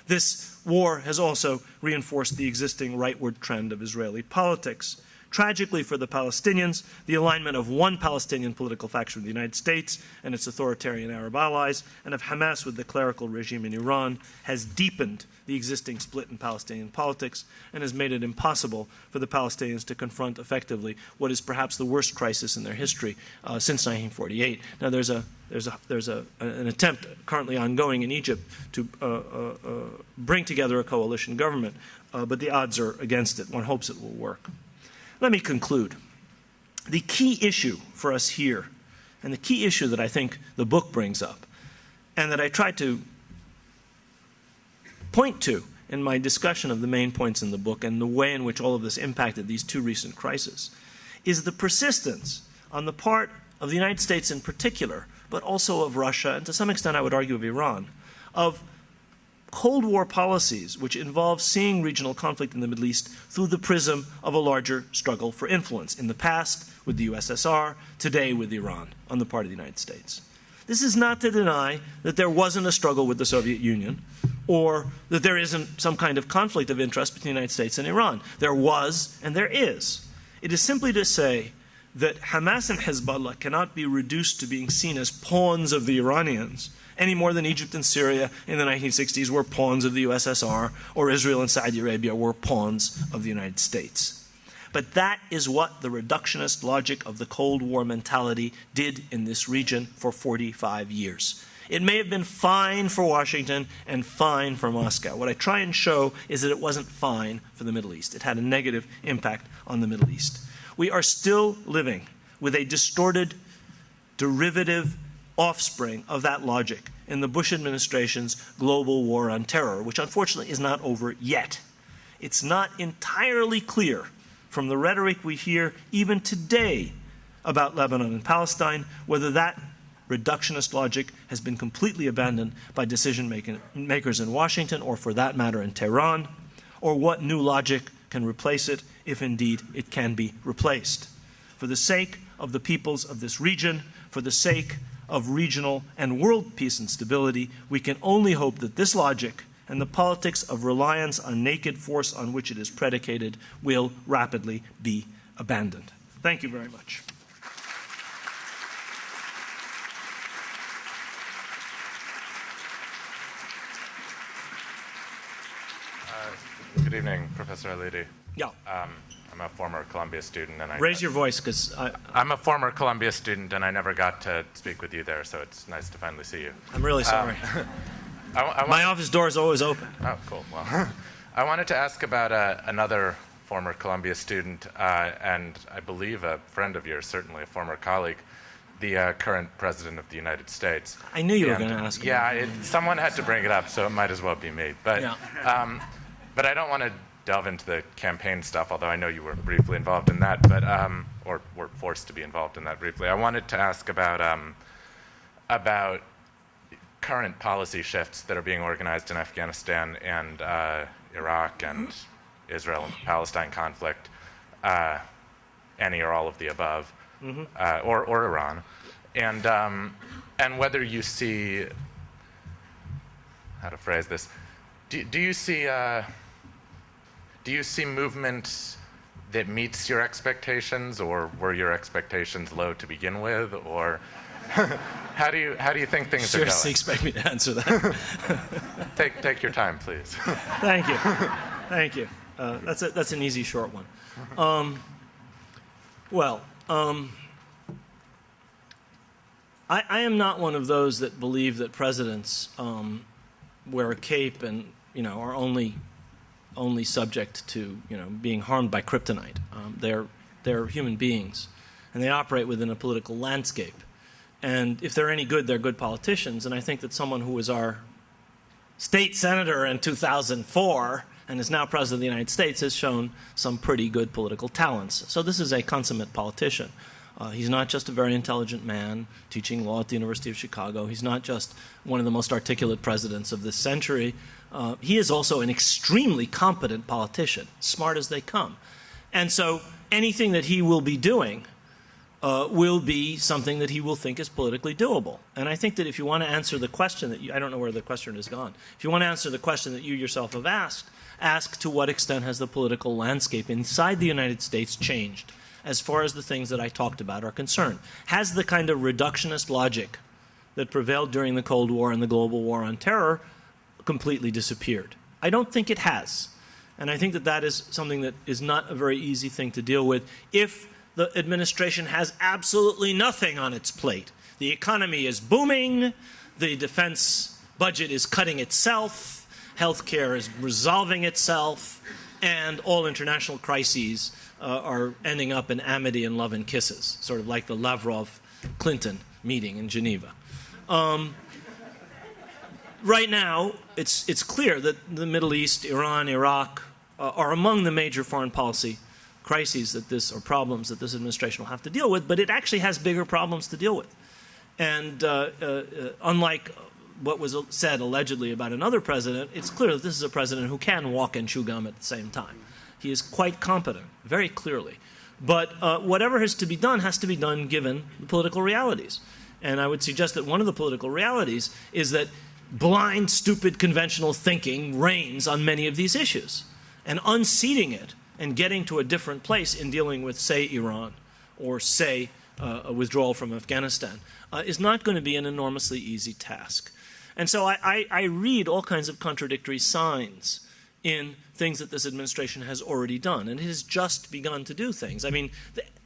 This war has also reinforced the existing rightward trend of Israeli politics. Tragically for the Palestinians, the alignment of one Palestinian political faction with the United States and its authoritarian Arab allies, and of Hamas with the clerical regime in Iran, has deepened the existing split in Palestinian politics and has made it impossible for the Palestinians to confront effectively what is perhaps the worst crisis in their history since 1948. Now, there's an attempt currently ongoing in Egypt to bring together a coalition government, but the odds are against it. One hopes it will work. Let me conclude. The key issue for us here and the key issue that I think the book brings up, and that I tried to point to in my discussion of the main points in the book and the way in which all of this impacted these two recent crises, is the persistence on the part of the United States in particular, but also of Russia, and to some extent I would argue of Iran, of Cold War policies which involve seeing regional conflict in the Middle East through the prism of a larger struggle for influence, in the past with the USSR, today with Iran on the part of the United States. This is not to deny that there wasn't a struggle with the Soviet Union, or that there isn't some kind of conflict of interest between the United States and Iran. There was, and there is. It is simply to say that Hamas and Hezbollah cannot be reduced to being seen as pawns of the Iranians, any more than Egypt and Syria in the 1960s were pawns of the USSR, or Israel and Saudi Arabia were pawns of the United States. But that is what the reductionist logic of the Cold War mentality did in this region for 45 years. It may have been fine for Washington and fine for Moscow. What I try and show is that it wasn't fine for the Middle East. It had a negative impact on the Middle East. We are still living with a distorted, derivative offspring of that logic in the Bush administration's global war on terror, which unfortunately is not over yet. It's not entirely clear from the rhetoric we hear even today about Lebanon and Palestine whether that reductionist logic has been completely abandoned by decision makers in Washington, or for that matter in Tehran, or what new logic can replace it, if indeed it can be replaced. For the sake of the peoples of this region, for the sake of regional and world peace and stability, we can only hope that this logic and the politics of reliance on naked force on which it is predicated will rapidly be abandoned. Thank you very much. Good evening, Professor Khalidi. Yeah. I'm a former Columbia student, and raise your voice, because I'm a former Columbia student, and I never got to speak with you there, so it's nice to finally see you. I'm really sorry. My office door is always open. Oh, cool. Well, I wanted to ask about another former Columbia student, and I believe a friend of yours, certainly a former colleague, the current president of the United States. I knew you were going to ask. Yeah, someone had to bring it up, so it might as well be me. But, yeah. But I don't want to delve into the campaign stuff, although I know you were briefly involved in that, but or were forced to be involved in that briefly. I wanted to ask about current policy shifts that are being organized in Afghanistan and Iraq and Israel and Palestine conflict, any or all of the above, or Iran, and whether you see, how to phrase this, do you see movement that meets your expectations, or were your expectations low to begin with, or how do you think things are going? Seriously, expect me to answer that? Take your time, please. Thank you, thank you. That's an easy, short one. I am not one of those that believe that presidents wear a cape and are only subject to being harmed by kryptonite. They're human beings, and they operate within a political landscape. And if they're any good, they're good politicians. And I think that someone who was our state senator in 2004 and is now president of the United States has shown some pretty good political talents. So this is a consummate politician. He's not just a very intelligent man teaching law at the University of Chicago. He's not just one of the most articulate presidents of this century. He is also an extremely competent politician, smart as they come. And so anything that he will be doing will be something that he will think is politically doable. And I think that if you want to answer the question that I don't know where the question has gone. If you want to answer the question that you yourself have asked, ask to what extent has the political landscape inside the United States changed as far as the things that I talked about are concerned. Has the kind of reductionist logic that prevailed during the Cold War and the global war on terror completely disappeared? I don't think it has. And I think that that is something that is not a very easy thing to deal with if the administration has absolutely nothing on its plate. The economy is booming, the defense budget is cutting itself, healthcare is resolving itself, and all international crises are ending up in amity and love and kisses, sort of like the Lavrov-Clinton meeting in Geneva. Right now, it's clear that the Middle East, Iran, Iraq are among the major foreign policy crises or problems that this administration will have to deal with, but it actually has bigger problems to deal with. And unlike what was said allegedly about another president, it's clear that this is a president who can walk and chew gum at the same time. He is quite competent, very clearly. But whatever has to be done given the political realities. And I would suggest that one of the political realities is that blind, stupid, conventional thinking reigns on many of these issues. And unseating it and getting to a different place in dealing with, say, Iran or, say, a withdrawal from Afghanistan is not going to be an enormously easy task. And so I read all kinds of contradictory signs in things that this administration has already done. And it has just begun to do things. I mean,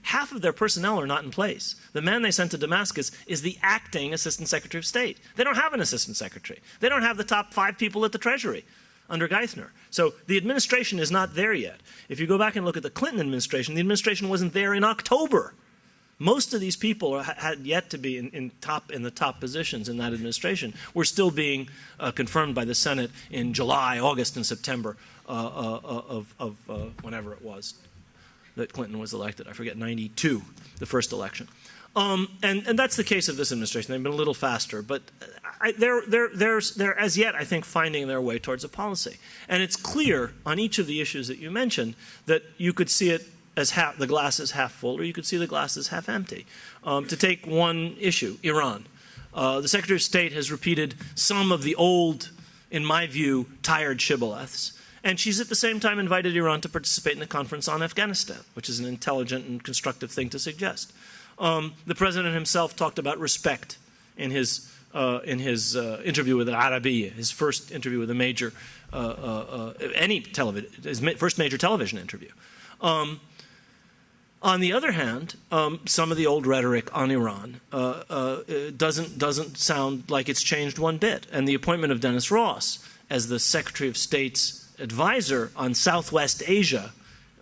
half of their personnel are not in place. The man they sent to Damascus is the acting Assistant Secretary of State. They don't have an Assistant Secretary. They don't have the top 5 people at the Treasury under Geithner. So the administration is not there yet. If you go back and look at the Clinton administration, the administration wasn't there in October. Most of these people had yet to be in the top positions in that administration. Were still being confirmed by the Senate in July, August, and September of whenever it was that Clinton was elected. I forget, 92, the first election. And that's the case of this administration. They've been a little faster, but they're as yet, I think, finding their way towards a policy. And it's clear on each of the issues that you mentioned that you could see it as the glass is half full, or you could see the glass is half empty. To take one issue, Iran. The Secretary of State has repeated some of the old, in my view, tired shibboleths. And she's at the same time invited Iran to participate in the conference on Afghanistan, which is an intelligent and constructive thing to suggest. The president himself talked about respect in his interview with Arabiya, his first interview with a major, his first major television interview. On the other hand, some of the old rhetoric on Iran doesn't sound like it's changed one bit. And the appointment of Dennis Ross as the Secretary of State's advisor on Southwest Asia,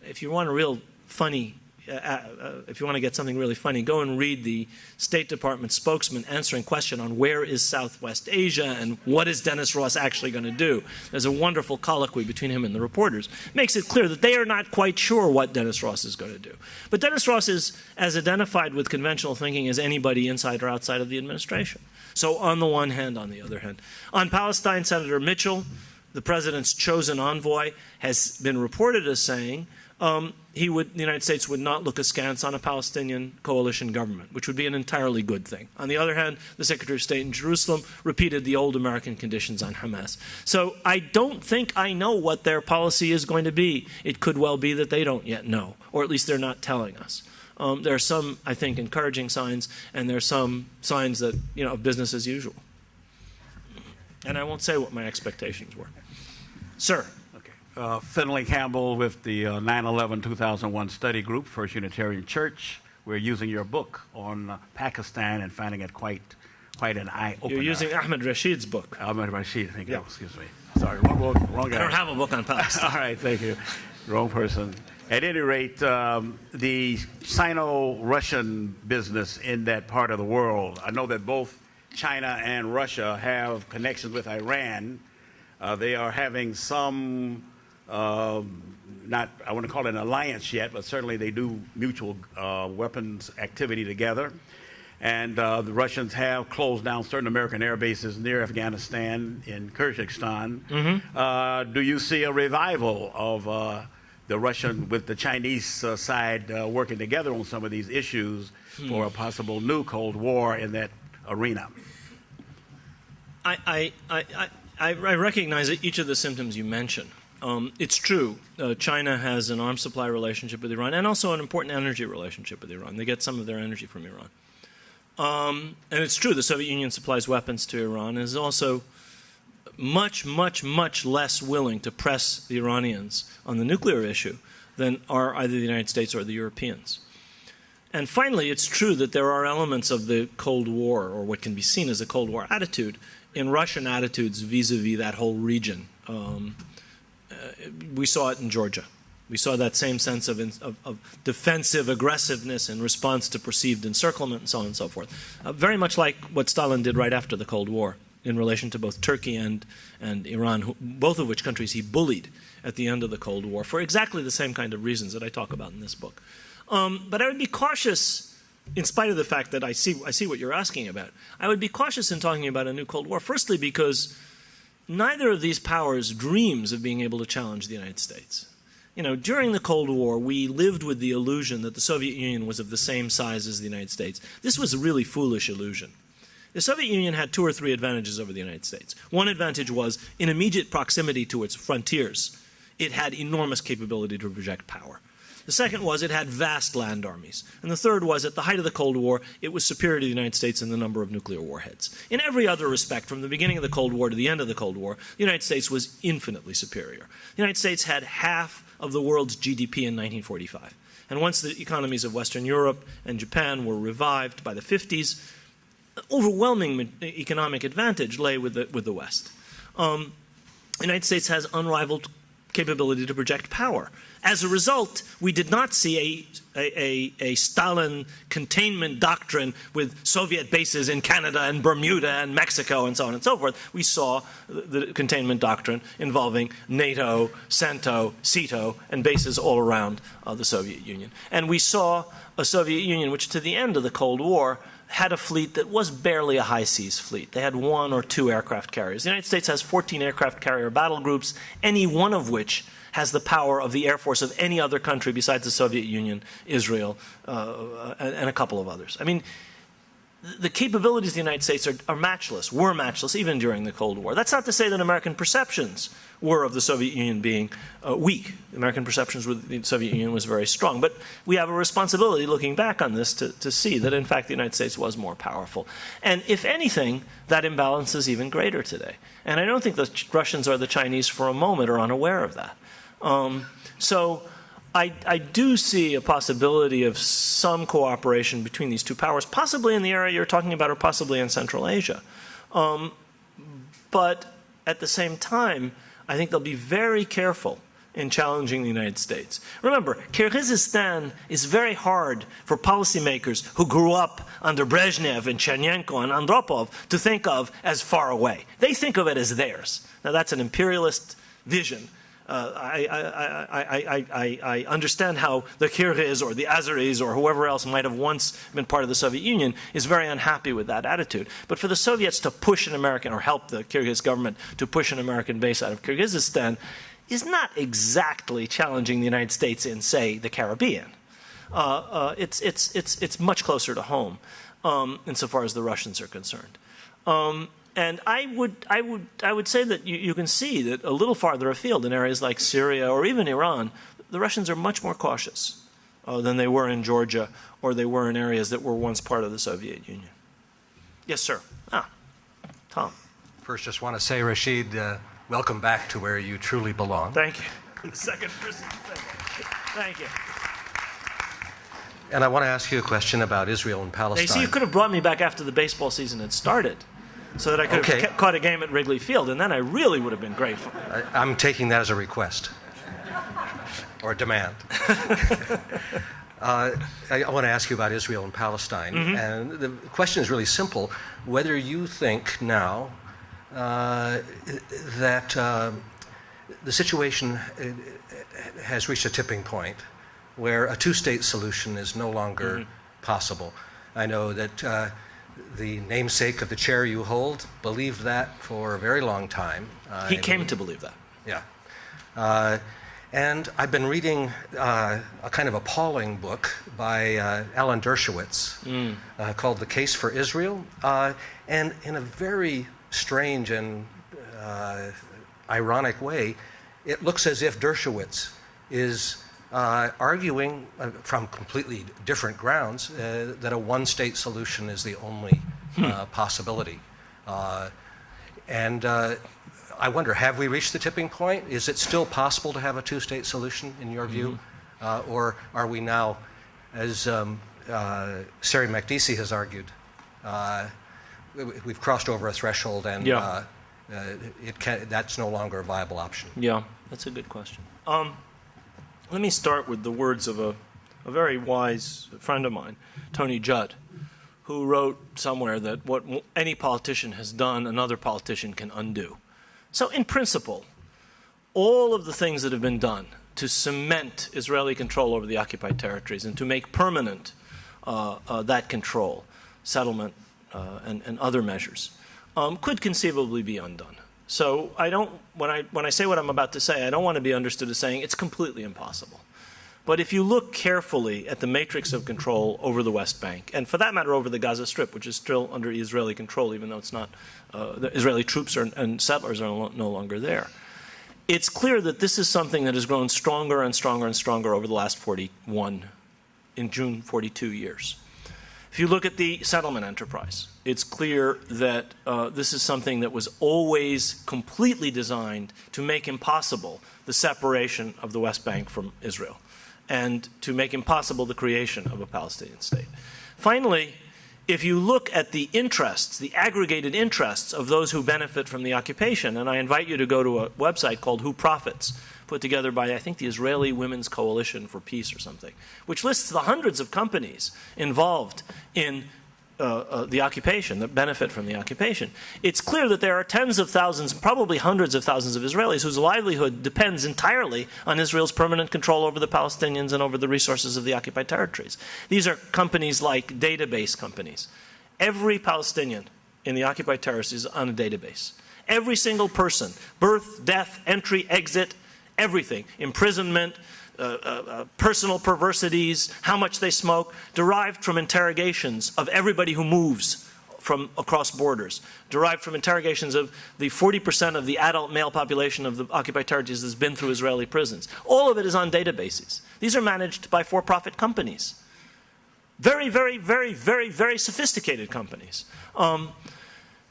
if you want a real funny, if you want to get something really funny, go and read the State Department spokesman answering question on where is Southwest Asia and what is Dennis Ross actually going to do. There's a wonderful colloquy between him and the reporters. It makes it clear that they are not quite sure what Dennis Ross is going to do. But Dennis Ross is as identified with conventional thinking as anybody inside or outside of the administration. So on the one hand, on the other hand. On Palestine, Senator Mitchell, the president's chosen envoy, has been reported as saying the United States would not look askance on a Palestinian coalition government, which would be an entirely good thing. On the other hand, the Secretary of State in Jerusalem repeated the old American conditions on Hamas. So I don't think I know what their policy is going to be. It could well be that they don't yet know, or at least they're not telling us. There are some, I think, encouraging signs, and there are some signs that, of business as usual. And I won't say what my expectations were. Sir. Finley Campbell with the 9/11/2001 study group, First Unitarian Church. We're using your book on Pakistan and finding it quite an eye-opener. You're using Ahmed Rashid's book. Ahmed Rashid, thank you. Yeah. Excuse me. Sorry, wrong guy. I don't have a book on Palestine. All right, thank you. Wrong person. At any rate, the Sino-Russian business in that part of the world, I know that both China and Russia have connections with Iran. They are having some not, I want to call it an alliance yet, but certainly they do mutual weapons activity together. And the Russians have closed down certain American air bases near Afghanistan, in Kyrgyzstan. Mm-hmm. Do you see a revival of the Russian with the Chinese side working together on some of these issues for a possible new Cold War in that arena? I recognize each of the symptoms you mentioned. It's true. China has an arms supply relationship with Iran and also an important energy relationship with Iran. They get some of their energy from Iran. And it's true the Soviet Union supplies weapons to Iran and is also much, much, much less willing to press the Iranians on the nuclear issue than are either the United States or the Europeans. And finally, it's true that there are elements of the Cold War, or what can be seen as a Cold War attitude, in Russian attitudes vis-a-vis that whole region. We saw it in Georgia. We saw that same sense of defensive aggressiveness in response to perceived encirclement and so on and so forth. Very much like what Stalin did right after the Cold War in relation to both Turkey and Iran, both of which countries he bullied at the end of the Cold War for exactly the same kind of reasons that I talk about in this book. But I would be cautious, in spite of the fact that I see what you're asking about. I would be cautious in talking about a new Cold War, firstly because neither of these powers dreams of being able to challenge the United States. You know, during the Cold War, we lived with the illusion that the Soviet Union was of the same size as the United States. This was a really foolish illusion. The Soviet Union had 2 or 3 advantages over the United States. One advantage was in immediate proximity to its frontiers, it had enormous capability to project power. The second was it had vast land armies. And the third was at the height of the Cold War, it was superior to the United States in the number of nuclear warheads. In every other respect, from the beginning of the Cold War to the end of the Cold War, the United States was infinitely superior. The United States had half of the world's GDP in 1945. And once the economies of Western Europe and Japan were revived by the 50s, overwhelming economic advantage lay with the West. The United States has unrivaled capability to project power. As a result, we did not see a Stalin containment doctrine with Soviet bases in Canada and Bermuda and Mexico and so on and so forth. We saw the containment doctrine involving NATO, CENTO, CETO, and bases all around the Soviet Union. And we saw a Soviet Union which, to the end of the Cold War, had a fleet that was barely a high seas fleet. They had 1 or 2 aircraft carriers. The United States has 14 aircraft carrier battle groups, any one of which has the power of the air force of any other country besides the Soviet Union, Israel, and a couple of others. I mean, the capabilities of the United States are matchless, were matchless even during the Cold War. That's not to say that American perceptions were of the Soviet Union being weak. American perceptions with the Soviet Union was very strong. But we have a responsibility looking back on this to see that, in fact, the United States was more powerful. And if anything, that imbalance is even greater today. And I don't think the Russians or the Chinese for a moment are unaware of that. So I do see a possibility of some cooperation between these two powers, possibly in the area you're talking about or possibly in Central Asia. But at the same time, I think they'll be very careful in challenging the United States. Remember, Kyrgyzstan is very hard for policymakers who grew up under Brezhnev and Chernenko and Andropov to think of as far away. They think of it as theirs. Now, that's an imperialist vision. I understand how the Kyrgyz or the Azeris or whoever else might have once been part of the Soviet Union is very unhappy with that attitude. But for the Soviets to push an American, or help the Kyrgyz government to push an American base out of Kyrgyzstan, is not exactly challenging the United States in, say, the Caribbean. It's much closer to home insofar as the Russians are concerned. And I would say that you can see that a little farther afield in areas like Syria or even Iran, the Russians are much more cautious than they were in Georgia or they were in areas that were once part of the Soviet Union. Yes, sir. Tom. First, just want to say, Rashid, welcome back to where you truly belong. Thank you. The second person to say that. Thank you. And I want to ask you a question about Israel and Palestine. You see, you could have brought me back after the baseball season had started, so that I could have caught a game at Wrigley Field, and then I really would have been grateful. I'm taking that as a request or a demand. I want to ask you about Israel and Palestine. Mm-hmm. And the question is really simple. Whether you think now that the situation has reached a tipping point where a two-state solution is no longer possible. I know that the namesake of the chair you hold believed that for a very long time. He came to believe that. Yeah. And I've been reading a kind of appalling book by Alan Dershowitz called The Case for Israel. And in a very strange and ironic way, it looks as if Dershowitz is arguing from completely different grounds that a one-state solution is the only possibility. And I wonder, have we reached the tipping point? Is it still possible to have a two-state solution, in your view? Or are we now, as Sari Makdisi has argued, we've crossed over a threshold and that's no longer a viable option? Yeah, that's a good question. Let me start with the words of a very wise friend of mine, Tony Judd, who wrote somewhere that what any politician has done, another politician can undo. So in principle, all of the things that have been done to cement Israeli control over the occupied territories and to make permanent that control, settlement and other measures, could conceivably be undone. So when I say what I'm about to say, I don't want to be understood as saying it's completely impossible. But if you look carefully at the matrix of control over the West Bank, and for that matter over the Gaza Strip, which is still under Israeli control, even though it's not, the Israeli troops and settlers are no longer there, it's clear that this is something that has grown stronger and stronger and stronger over the last 42 years. If you look at the settlement enterprise, it's clear that this is something that was always completely designed to make impossible the separation of the West Bank from Israel and to make impossible the creation of a Palestinian state. Finally, if you look at the interests, the aggregated interests of those who benefit from the occupation, and I invite you to go to a website called Who Profits, put together by, I think, the Israeli Women's Coalition for Peace or something, which lists the hundreds of companies involved in the occupation, that benefit from the occupation. It's clear that there are tens of thousands, probably hundreds of thousands of Israelis whose livelihood depends entirely on Israel's permanent control over the Palestinians and over the resources of the occupied territories. These are companies like database companies. Every Palestinian in the occupied territories is on a database. Every single person, birth, death, entry, exit, everything, imprisonment, personal perversities, how much they smoke, derived from interrogations of everybody who moves from across borders, derived from interrogations of the 40% of the adult male population of the occupied territories that's been through Israeli prisons. All of it is on databases. These are managed by for-profit companies. Very, very, very, very, very sophisticated companies.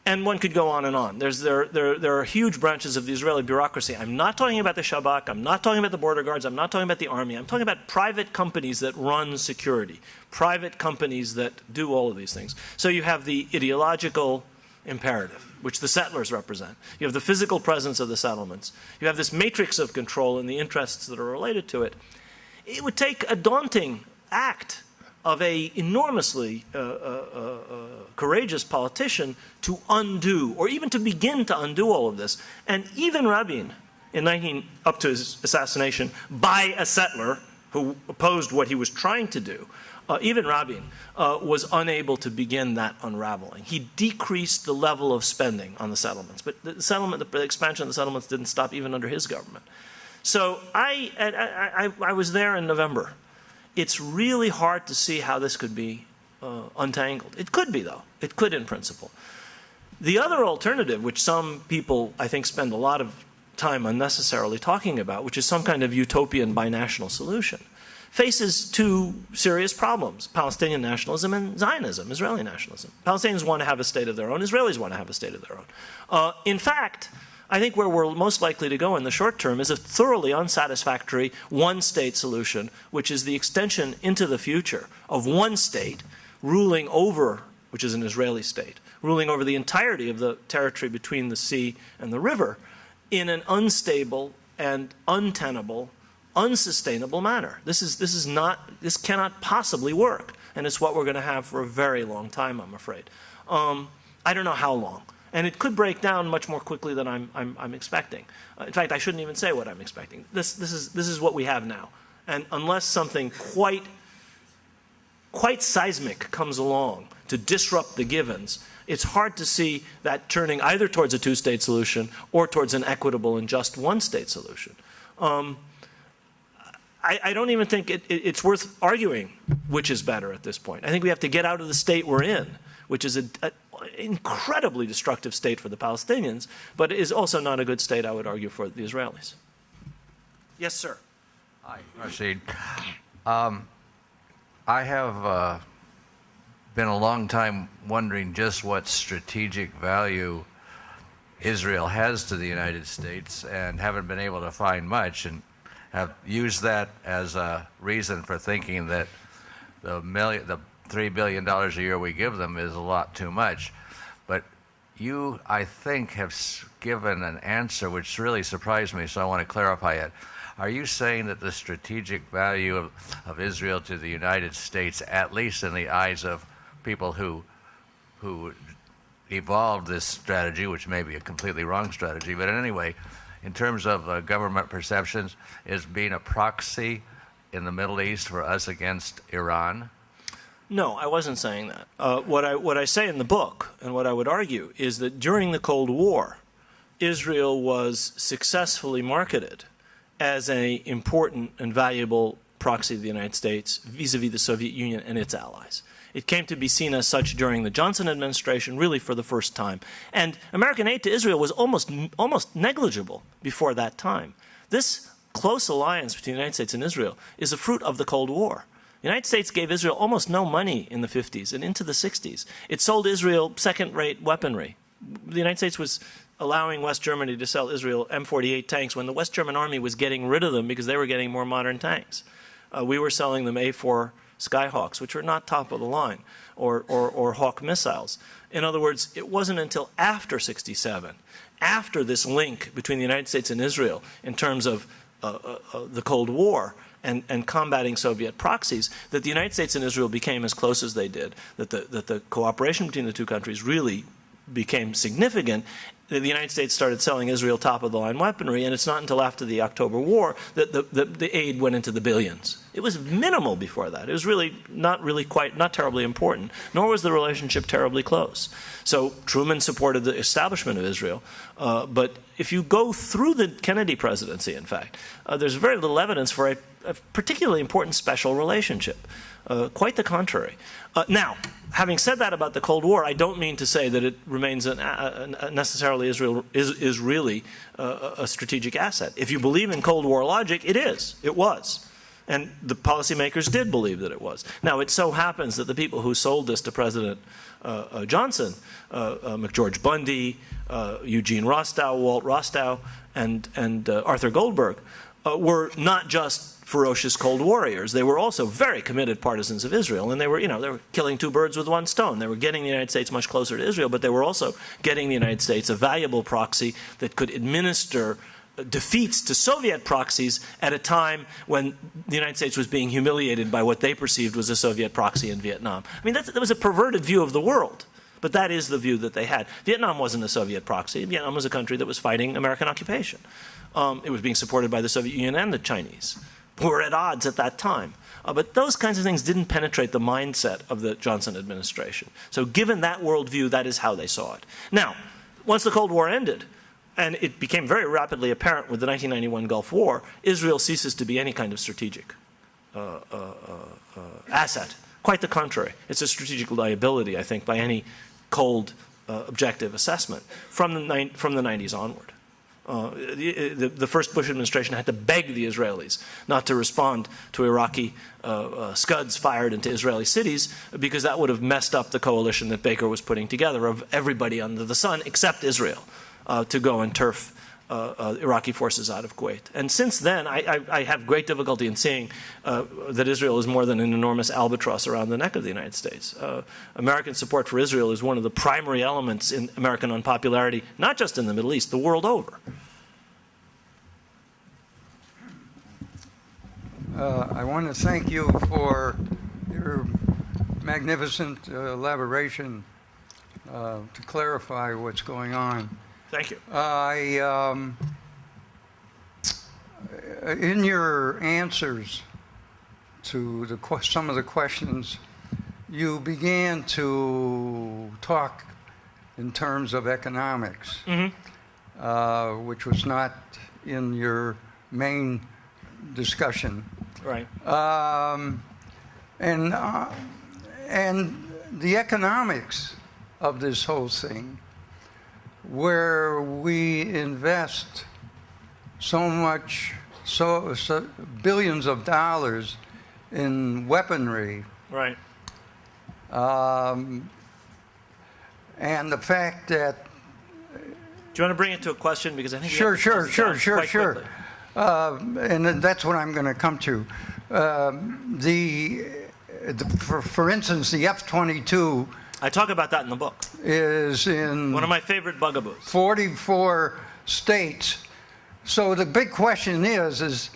And one could go on and on. There are huge branches of the Israeli bureaucracy. I'm not talking about the Shabak. I'm not talking about the border guards. I'm not talking about the army. I'm talking about private companies that run security, private companies that do all of these things. So you have the ideological imperative, which the settlers represent. You have the physical presence of the settlements. You have this matrix of control and the interests that are related to it. It would take a daunting act of a enormously courageous politician to undo, or even to begin to undo all of this. And even Rabin, up to his assassination, by a settler who opposed what he was trying to do, even Rabin was unable to begin that unraveling. He decreased the level of spending on the settlements, but the expansion of the settlements didn't stop even under his government. So I was there in November. It's really hard to see how this could be untangled. It could be, though. It could in principle. The other alternative, which some people, I think, spend a lot of time unnecessarily talking about, which is some kind of utopian binational solution, faces two serious problems: Palestinian nationalism and Zionism, Israeli nationalism. Palestinians want to have a state of their own. Israelis want to have a state of their own. In fact, I think where we're most likely to go in the short term is a thoroughly unsatisfactory one-state solution, which is the extension into the future of one state ruling over, which is an Israeli state, ruling over the entirety of the territory between the sea and the river in an unstable and untenable, unsustainable manner. This cannot possibly work, and it's what we're going to have for a very long time, I'm afraid. I don't know how long. And it could break down much more quickly than I'm expecting. In fact, I shouldn't even say what I'm expecting. This is what we have now. And unless something quite seismic comes along to disrupt the givens, it's hard to see that turning either towards a two-state solution or towards an equitable and just one-state solution. I don't even think it's worth arguing which is better at this point. I think we have to get out of the state we're in, which is an incredibly destructive state for the Palestinians, but is also not a good state, I would argue, for the Israelis. Yes, sir. Hi, Rashid. I have been a long time wondering just what strategic value Israel has to the United States, and haven't been able to find much, and have used that as a reason for thinking that the $3 billion a year we give them is a lot too much. But you, I think, have given an answer which really surprised me, so I want to clarify it. Are you saying that the strategic value of Israel to the United States, at least in the eyes of people who evolved this strategy, which may be a completely wrong strategy, but anyway, in terms of government perceptions, is being a proxy in the Middle East for us against Iran? No, I wasn't saying that. What I say in the book, and what I would argue, is that during the Cold War, Israel was successfully marketed as an important and valuable proxy of the United States vis-a-vis the Soviet Union and its allies. It came to be seen as such during the Johnson administration, really for the first time. And American aid to Israel was almost negligible before that time. This close alliance between the United States and Israel is a fruit of the Cold War. The United States gave Israel almost no money in the 50s and into the 60s. It sold Israel second-rate weaponry. The United States was allowing West Germany to sell Israel M48 tanks when the West German army was getting rid of them because they were getting more modern tanks. We were selling them A4 Skyhawks, which were not top of the line, or Hawk missiles. In other words, it wasn't until after 67, after this link between the United States and Israel in terms of the Cold War and combating Soviet proxies, that the United States and Israel became as close as they did, that the cooperation between the two countries really became significant. The United States started selling Israel top-of-the-line weaponry, and it's not until after the October War that the aid went into the billions. It was minimal before that. It was really not terribly important, nor was the relationship terribly close. So Truman supported the establishment of Israel, but if you go through the Kennedy presidency, in fact, there's very little evidence for a particularly important special relationship. Quite the contrary. Now, having said that about the Cold War, I don't mean to say that it remains necessarily Israel is really a strategic asset. If you believe in Cold War logic, it is. It was. And the policymakers did believe that it was. Now, it so happens that the people who sold this to President Johnson, McGeorge Bundy, Eugene Rostow, Walt Rostow, and Arthur Goldberg, were not just ferocious cold warriors. They were also very committed partisans of Israel, and they were killing two birds with one stone. They were getting the United States much closer to Israel, but they were also getting the United States a valuable proxy that could administer defeats to Soviet proxies at a time when the United States was being humiliated by what they perceived was a Soviet proxy in Vietnam. I mean, that was a perverted view of the world, but that is the view that they had. Vietnam wasn't a Soviet proxy. Vietnam was a country that was fighting American occupation. It was being supported by the Soviet Union and the Chinese, who were at odds at that time. But those kinds of things didn't penetrate the mindset of the Johnson administration. So given that worldview, that is how they saw it. Now, once the Cold War ended, and it became very rapidly apparent with the 1991 Gulf War, Israel ceases to be any kind of strategic asset. Quite the contrary. It's a strategic liability, I think, by any cold, objective assessment from the 90s onward. The first Bush administration had to beg the Israelis not to respond to Iraqi Scuds fired into Israeli cities, because that would have messed up the coalition that Baker was putting together of everybody under the sun except Israel to go and turf Iraqi forces out of Kuwait. And since then, I have great difficulty in seeing that Israel is more than an enormous albatross around the neck of the United States. American support for Israel is one of the primary elements in American unpopularity, not just in the Middle East, the world over. I want to thank you for your magnificent elaboration to clarify what's going on. Thank you. In your answers to some of the questions, you began to talk in terms of economics, which was not in your main discussion. Right. And the economics of this whole thing, where we invest so billions of dollars in weaponry, right, and the fact that. Do you want to bring it to a question, because I think sure. And that's what I'm going to come to. For instance, the F-22. I talk about that in the book. Is in one of my favorite bugaboos. 44 states. So the big question is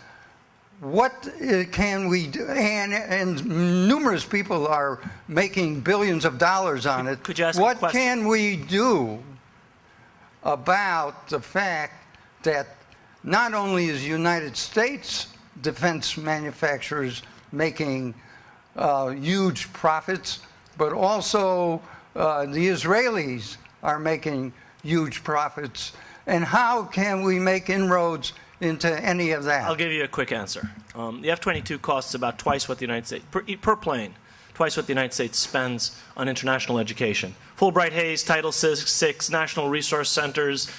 what can we do? And numerous people are making billions of dollars on it. Could you ask what a question? can we do about the fact that not only is United States defense manufacturers making huge profits, but also the Israelis are making huge profits? And how can we make inroads into any of that? I'll give you a quick answer. The F-22 costs about twice what the United States, per plane, twice what the United States spends on international education. Fulbright Hayes, Title VI, National Resource Centers,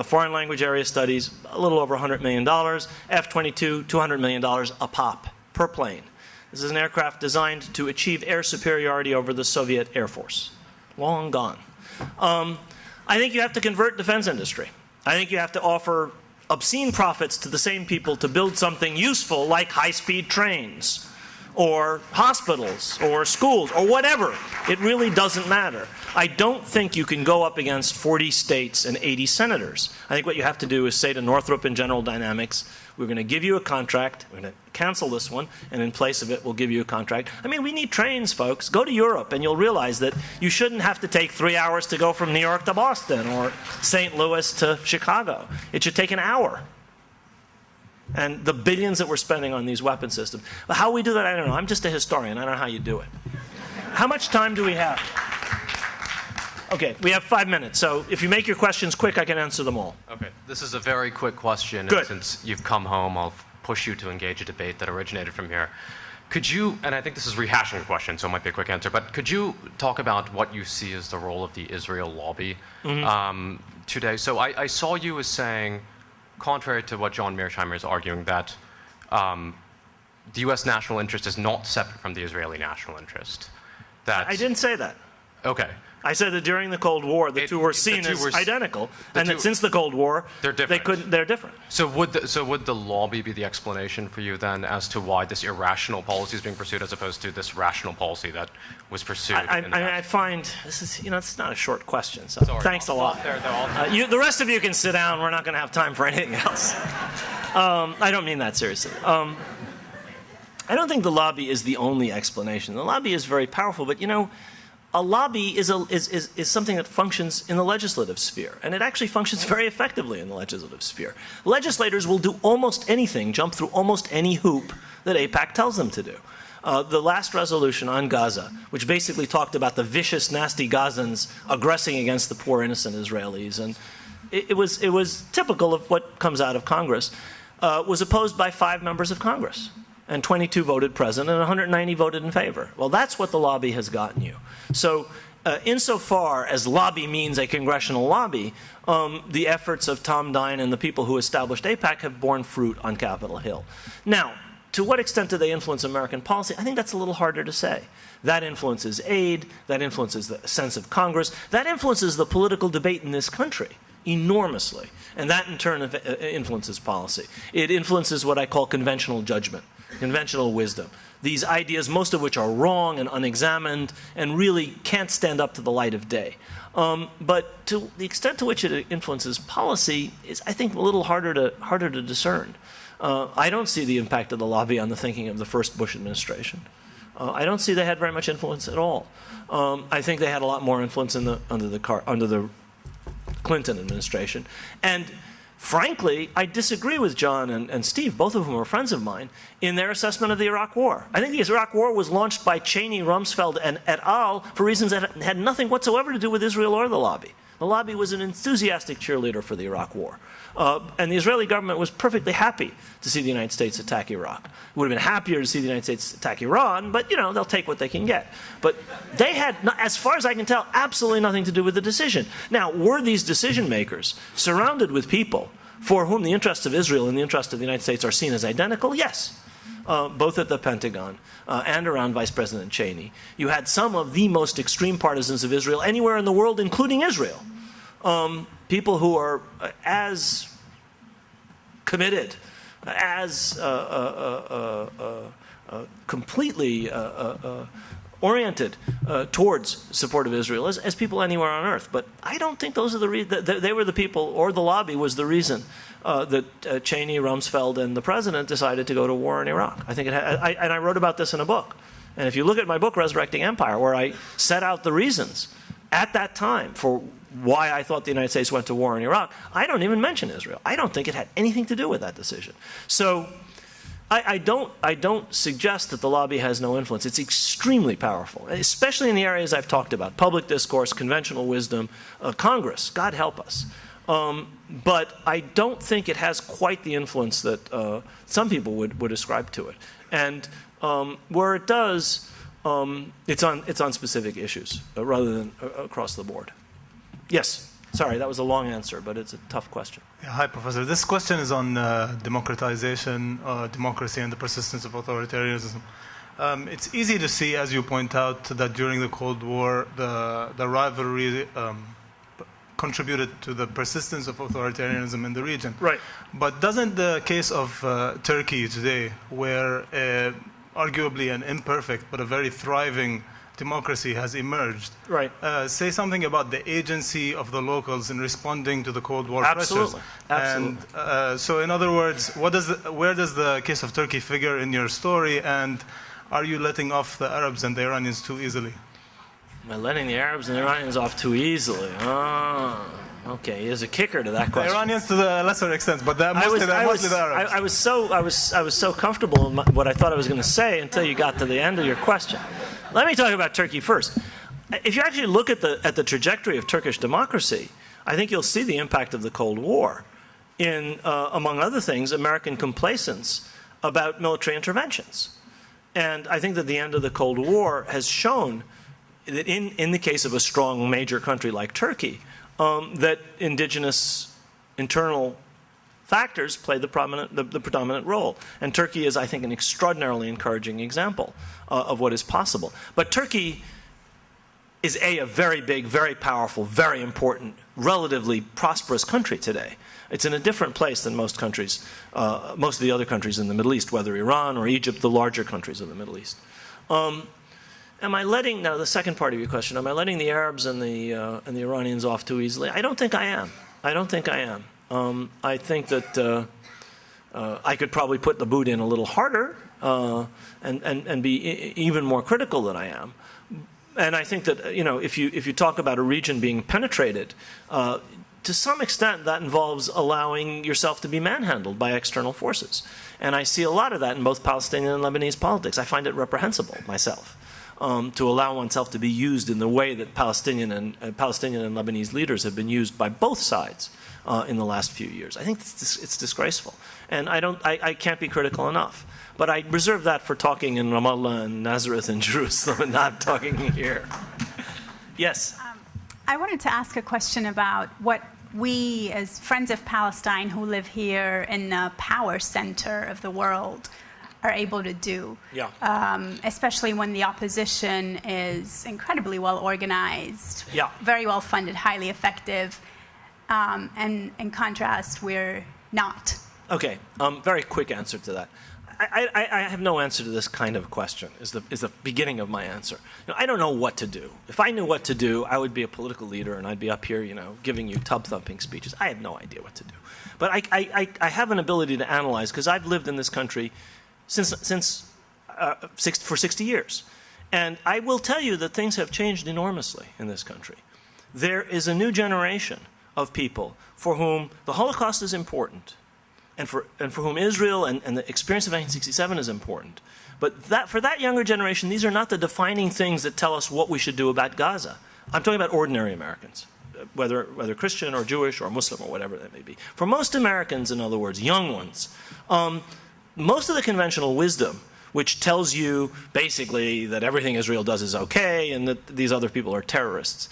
foreign language area studies, a little over $100 million. F-22, $200 million a pop per plane. This is an aircraft designed to achieve air superiority over the Soviet Air Force. Long gone. I think you have to convert defense industry. I think you have to offer obscene profits to the same people to build something useful like high-speed trains or hospitals or schools or whatever. It really doesn't matter. I don't think you can go up against 40 states and 80 senators. I think what you have to do is say to Northrop and General Dynamics, we're going to give you a contract, we're going to cancel this one, and in place of it, we'll give you a contract. I mean, we need trains, folks. Go to Europe, and you'll realize that you shouldn't have to take 3 hours to go from New York to Boston or St. Louis to Chicago. It should take an hour. And the billions that we're spending on these weapon systems. But how we do that, I don't know. I'm just a historian. I don't know how you do it. How much time do we have? Okay, we have 5 minutes, so if you make your questions quick, I can answer them all. Okay, this is a very quick question. Good. And since you've come home, I'll push you to engage a debate that originated from here. Could you, and I think this is rehashing a question, so it might be a quick answer, but could you talk about what you see as the role of the Israel lobby today? So I saw you as saying, contrary to what John Mearsheimer is arguing, that the U.S. national interest is not separate from the Israeli national interest. That I didn't say that. Okay. I said that during the Cold War, the two were seen as identical, and that since the Cold War, they're different. They're different. So would the lobby be the explanation for you then as to why this irrational policy is being pursued as opposed to this rational policy that was pursued? I find this is, it's not a short question. So sorry, thanks a lot. The rest of you can sit down. We're not going to have time for anything else. I don't mean that seriously. I don't think the lobby is the only explanation. The lobby is very powerful, but a lobby is something that functions in the legislative sphere, and it actually functions very effectively in the legislative sphere. Legislators will do almost anything, jump through almost any hoop that AIPAC tells them to do. The last resolution on Gaza, which basically talked about the vicious, nasty Gazans aggressing against the poor, innocent Israelis, and it was typical of what comes out of Congress, was opposed by 5 members of Congress. And 22 voted present, and 190 voted in favor. Well, that's what the lobby has gotten you. So insofar as lobby means a congressional lobby, the efforts of Tom Dine and the people who established AIPAC have borne fruit on Capitol Hill. Now, to what extent do they influence American policy? I think that's a little harder to say. That influences aid, that influences the sense of Congress, that influences the political debate in this country enormously. And that in turn influences policy. It influences what I call conventional judgment. Conventional wisdom. These ideas, most of which are wrong and unexamined and really can't stand up to the light of day. But to the extent to which it influences policy is, I think, a little harder to discern. I don't see the impact of the lobby on the thinking of the first Bush administration. I don't see they had very much influence at all. I think they had a lot more influence under the Clinton administration. And frankly, I disagree with John and Steve, both of whom are friends of mine, in their assessment of the Iraq War. I think the Iraq War was launched by Cheney, Rumsfeld, and et al. For reasons that had nothing whatsoever to do with Israel or the lobby. The lobby was an enthusiastic cheerleader for the Iraq War. And the Israeli government was perfectly happy to see the United States attack Iraq. Would have been happier to see the United States attack Iran, but, they'll take what they can get. But they had, as far as I can tell, absolutely nothing to do with the decision. Now, were these decision makers surrounded with people for whom the interests of Israel and the interests of the United States are seen as identical? Yes. Both at the Pentagon and around Vice President Cheney. You had some of the most extreme partisans of Israel anywhere in the world, including Israel. People who are as committed, as completely oriented towards support of Israel as people anywhere on earth. But I don't think those are the reasons. They were the people, or the lobby was the reason that Cheney, Rumsfeld, and the president decided to go to war in Iraq. I think and I wrote about this in a book. And if you look at my book, Resurrecting Empire, where I set out the reasons at that time for why I thought the United States went to war in Iraq, I don't even mention Israel. I don't think it had anything to do with that decision. So I don't suggest that the lobby has no influence. It's extremely powerful, especially in the areas I've talked about: public discourse, conventional wisdom, Congress. God help us. But I don't think it has quite the influence that some people would ascribe to it. And where it does, it's on specific issues rather than across the board. Yes. Sorry, that was a long answer, but it's a tough question. Yeah, hi, Professor. This question is on democratization, democracy, and the persistence of authoritarianism. It's easy to see, as you point out, that during the Cold War, the rivalry contributed to the persistence of authoritarianism in the region. Right. But doesn't the case of Turkey today, where arguably an imperfect but a very thriving democracy has emerged, right, say something about the agency of the locals in responding to the Cold War Absolutely. pressures? Absolutely. And so, in other words, where does the case of Turkey figure in your story, and are you letting off the Arabs and the Iranians too easily? Am I letting the Arabs and the Iranians off too easily? Oh, okay. There's a kicker to that question. The Iranians to the lesser extent, but mostly the Arabs. I was so comfortable in what I thought I was going to say until you got to the end of your question. Let me talk about Turkey first. If you actually look at the trajectory of Turkish democracy, I think you'll see the impact of the Cold War in, among other things, American complacence about military interventions. And I think that the end of the Cold War has shown that in the case of a strong major country like Turkey, that indigenous internal factors play the predominant role. And Turkey is, I think, an extraordinarily encouraging example of what is possible. But Turkey is a very big, very powerful, very important, relatively prosperous country today. It's in a different place than most countries, most of the other countries in the Middle East, whether Iran or Egypt, the larger countries of the Middle East. Am I letting, now the second part of your question, am I letting the Arabs and the Iranians off too easily? I don't think I am. I don't think I am. I think that I could probably put the boot in a little harder and be even more critical than I am. And I think that, you know, if you talk about a region being penetrated, to some extent that involves allowing yourself to be manhandled by external forces. And I see a lot of that in both Palestinian and Lebanese politics. I find it reprehensible myself. To allow oneself to be used in the way that Palestinian and Lebanese leaders have been used by both sides in the last few years. I think it's disgraceful, and I can't be critical enough. But I reserve that for talking in Ramallah and Nazareth and Jerusalem, and not talking here. Yes. I wanted to ask a question about what we, as Friends of Palestine who live here in the power center of the world, are able to do, especially when the opposition is incredibly well organized, very well funded, highly effective, and in contrast, we're not. Okay, very quick answer to that. I have no answer to this kind of question, is the beginning of my answer. You know, I don't know what to do. If I knew what to do, I would be a political leader and I'd be up here, you know, giving you tub-thumping speeches. I have no idea what to do. But I have an ability to analyze, because I've lived in this country for 60 years. And I will tell you that things have changed enormously in this country. There is a new generation of people for whom the Holocaust is important, and for whom Israel and the experience of 1967 is important. But for that younger generation, these are not the defining things that tell us what we should do about Gaza. I'm talking about ordinary Americans, whether Christian or Jewish or Muslim or whatever that may be. For most Americans, in other words, young ones, most of the conventional wisdom, which tells you basically that everything Israel does is okay and that these other people are terrorists,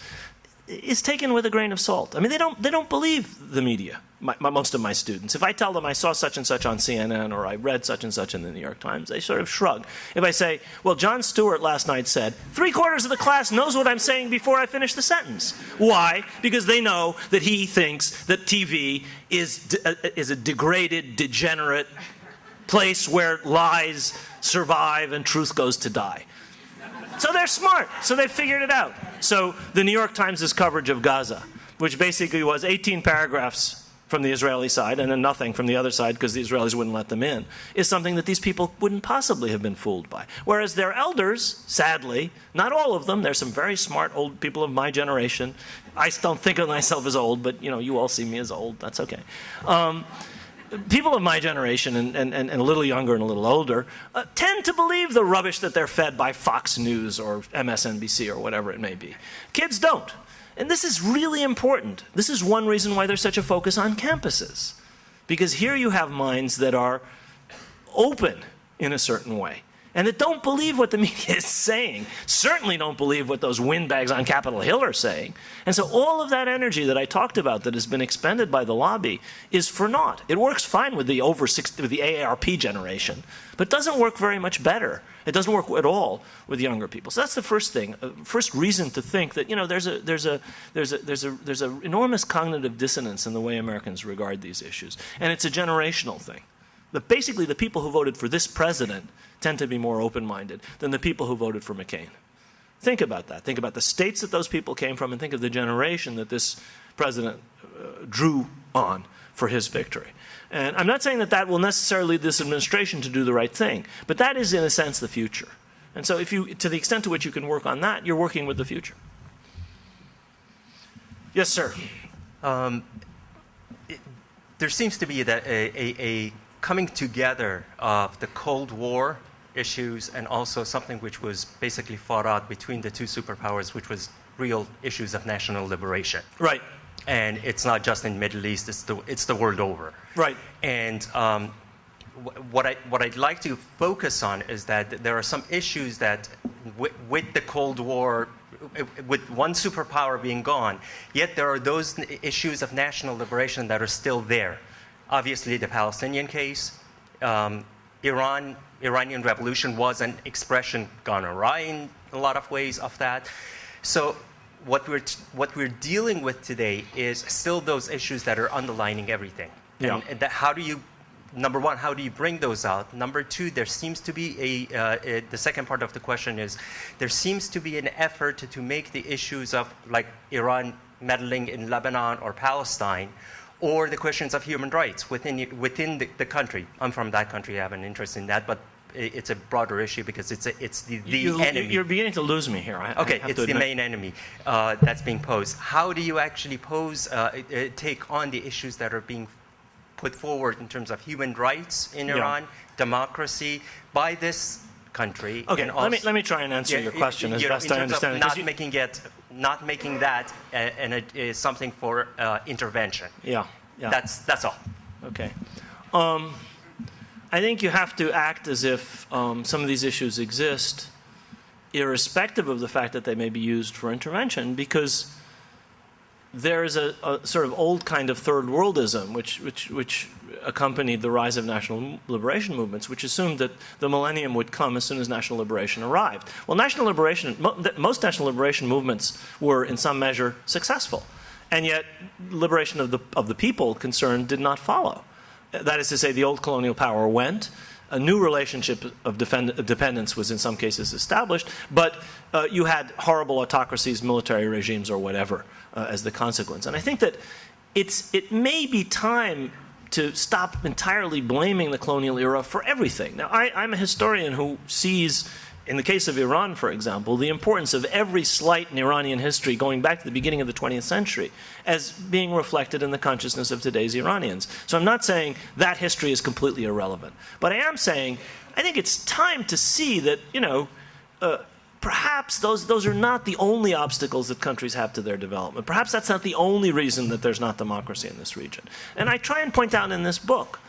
is taken with a grain of salt. I mean, they don't believe the media. Most of my students, if I tell them I saw such and such on CNN or I read such and such in the New York Times, they sort of shrug. If I say, well, Jon Stewart last night said, 3/4 of the class knows what I'm saying before I finish the sentence. Why? Because they know that he thinks that TV is a degraded, degenerate place where lies survive and truth goes to die. So they're smart. So they figured it out. So the New York Times' coverage of Gaza, which basically was 18 paragraphs from the Israeli side and then nothing from the other side because the Israelis wouldn't let them in, is something that these people wouldn't possibly have been fooled by. Whereas their elders, sadly, not all of them, there's some very smart old people of my generation. I don't think of myself as old, but you all see me as old. That's okay. People of my generation and a little younger and a little older tend to believe the rubbish that they're fed by Fox News or MSNBC or whatever it may be. Kids don't. And this is really important. This is one reason why there's such a focus on campuses. Because here you have minds that are open in a certain way and that don't believe what the media is saying, certainly don't believe what those windbags on Capitol Hill are saying. And so all of that energy that I talked about that has been expended by the lobby is for naught. It works fine with the with the AARP generation, but doesn't work very much better. It doesn't work at all with younger people. So that's the first thing, first reason to think that there's an enormous cognitive dissonance in the way Americans regard these issues, and it's a generational thing. That basically the people who voted for this president tend to be more open-minded than the people who voted for McCain. Think about that. Think about the states that those people came from, and think of the generation that this president drew on for his victory. And I'm not saying that that will necessarily lead this administration to do the right thing, but that is, in a sense, the future. And so if you, to the extent to which you can work on that, you're working with the future. Yes, sir. There seems to be that a coming together of the Cold War issues and also something which was basically fought out between the two superpowers, which was real issues of national liberation. Right. And it's not just in the Middle East, it's the world over. Right. And what I'd like to focus on is that there are some issues that with the Cold War, with one superpower being gone, yet there are those issues of national liberation that are still there. Obviously, the Palestinian case, Iranian revolution was an expression gone awry in a lot of ways of that. So what we're dealing with today is still those issues that are underlining everything. Yeah. And how do you, number one, how do you bring those out? Number two, there seems to be the second part of the question is, there seems to be an effort to make the issues of like Iran meddling in Lebanon or Palestine, or the questions of human rights within the country. I'm from that country, I have an interest in that, but it's a broader issue because it's the enemy. You're beginning to lose me here. Okay, it's the main enemy that's being posed. How do you actually take on the issues that are being put forward in terms of human rights in Iran, democracy, by this country? Okay, and also, let me try and answer your question as best I understand it. Not making that something for intervention. Yeah. That's all. Okay. I think you have to act as if some of these issues exist, irrespective of the fact that they may be used for intervention, because there is a sort of old kind of third worldism which accompanied the rise of national liberation movements, which assumed that the millennium would come as soon as national liberation arrived. Well, most national liberation movements were in some measure successful, and yet liberation of the people concerned did not follow. That is to say, the old colonial power went, a new relationship of dependence was in some cases established, but you had horrible autocracies, military regimes, or whatever as the consequence. And I think that it may be time to stop entirely blaming the colonial era for everything. Now, I'm a historian who sees, in the case of Iran, for example, the importance of every slight in Iranian history going back to the beginning of the 20th century as being reflected in the consciousness of today's Iranians. So I'm not saying that history is completely irrelevant. But I am saying I think it's time to see that, perhaps those are not the only obstacles that countries have to their development. Perhaps that's not the only reason that there's not democracy in this region. And I try and point out in this book,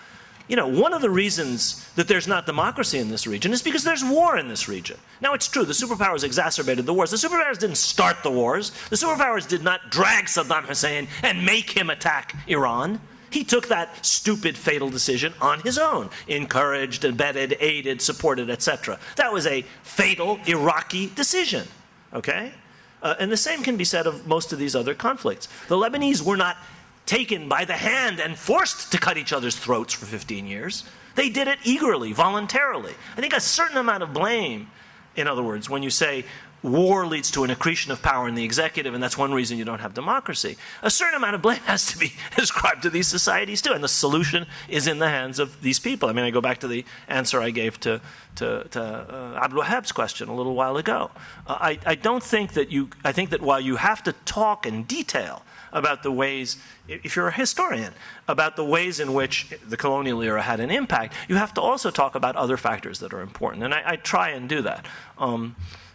one of the reasons that there's not democracy in this region is because there's war in this region. Now, it's true, the superpowers exacerbated the wars. The superpowers didn't start the wars. The superpowers did not drag Saddam Hussein and make him attack Iran. He took that stupid, fatal decision on his own, encouraged, abetted, aided, supported, etc. That was a fatal Iraqi decision, okay? And the same can be said of most of these other conflicts. The Lebanese were not taken by the hand and forced to cut each other's throats for 15 years. They did it eagerly, voluntarily. I think a certain amount of blame In other words, when you say war leads to an accretion of power in the executive, and that's one reason you don't have democracy, a certain amount of blame has to be ascribed to these societies too, and the solution is in the hands of these people. I mean, I go back to the answer I gave to Abdul Wahab's question a little while ago. I don't think that I think that while you have to talk in detail about the ways, if you're a historian, about the ways in which the colonial era had an impact, you have to also talk about other factors that are important. And I try and do that.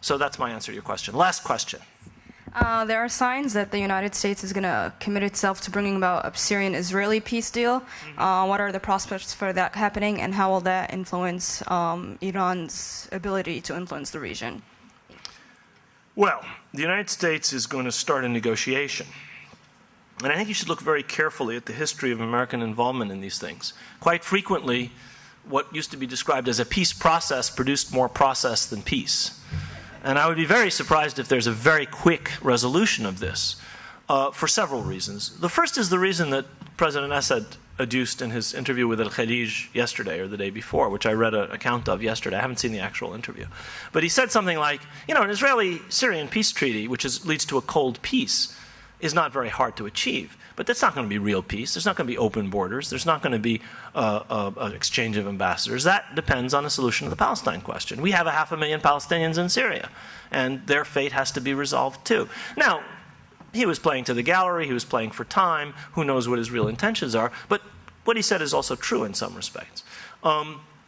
So that's my answer to your question. Last question. There are signs that the United States is going to commit itself to bringing about a Syrian-Israeli peace deal. What are the prospects for that happening, and how will that influence Iran's ability to influence the region? Well, the United States is going to start a negotiation. And I think you should look very carefully at the history of American involvement in these things. Quite frequently, what used to be described as a peace process produced more process than peace. And I would be very surprised if there's a very quick resolution of this for several reasons. The first is the reason that President Assad adduced in his interview with Al-Khalij yesterday or the day before, which I read an account of yesterday. I haven't seen the actual interview. But he said something like, you know, an Israeli-Syrian peace treaty, which leads to a cold peace, is not very hard to achieve. But that's not going to be real peace. There's not going to be open borders. There's not going to be an exchange of ambassadors. That depends on a solution to the Palestine question. We have 500,000 Palestinians in Syria, and their fate has to be resolved too. Now, he was playing to the gallery. He was playing for time. Who knows what his real intentions are? But what he said is also true in some respects.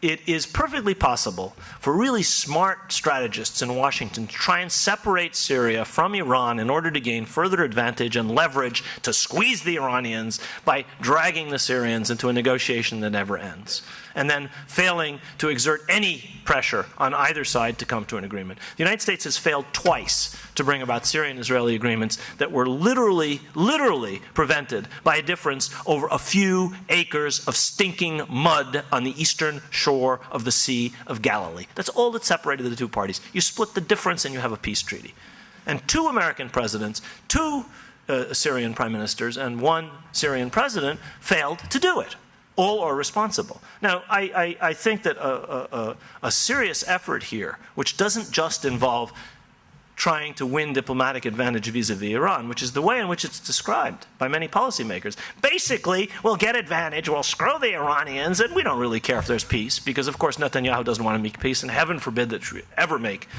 It is perfectly possible for really smart strategists in Washington to try and separate Syria from Iran in order to gain further advantage and leverage to squeeze the Iranians by dragging the Syrians into a negotiation that never ends, and then failing to exert any pressure on either side to come to an agreement. The United States has failed twice to bring about Syrian-Israeli agreements that were literally prevented by a difference over a few acres of stinking mud on the eastern shore of the Sea of Galilee. That's all that separated the two parties. You split the difference and you have a peace treaty. And 2 American presidents, 2 Syrian prime ministers, and 1 Syrian president failed to do it. All are responsible. Now, I think that a serious effort here, which doesn't just involve trying to win diplomatic advantage vis-a-vis Iran, which is the way in which it's described by many policymakers. Basically, we'll get advantage, we'll screw the Iranians, and we don't really care if there's peace, because of course Netanyahu doesn't want to make peace, and heaven forbid that we ever make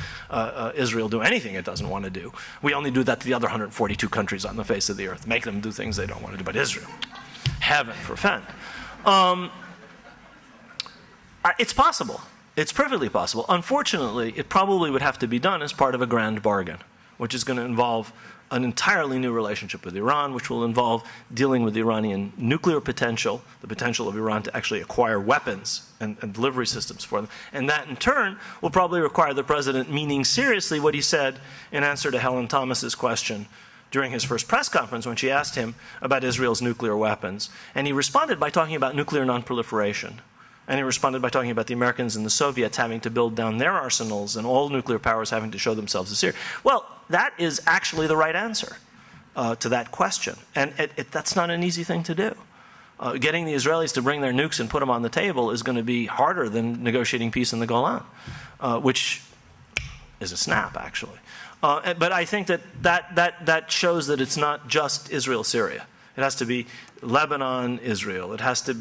Israel do anything it doesn't want to do. We only do that to the other 142 countries on the face of the earth, make them do things they don't want to do, but Israel, heaven forfend. It's possible. It's perfectly possible. Unfortunately, it probably would have to be done as part of a grand bargain, which is going to involve an entirely new relationship with Iran, which will involve dealing with the Iranian nuclear potential, the potential of Iran to actually acquire weapons and delivery systems for them. And that, in turn, will probably require the president meaning seriously what he said in answer to Helen Thomas's question during his first press conference when she asked him about Israel's nuclear weapons. And he responded by talking about nuclear nonproliferation. And he responded by talking about the Americans and the Soviets having to build down their arsenals and all nuclear powers having to show themselves as Syria. Well, that is actually the right answer to that question. And that's not an easy thing to do. Getting the Israelis to bring their nukes and put them on the table is going to be harder than negotiating peace in the Golan, which is a snap, actually. But I think that shows that it's not just Israel-Syria. It has to be Lebanon, Israel. It has to,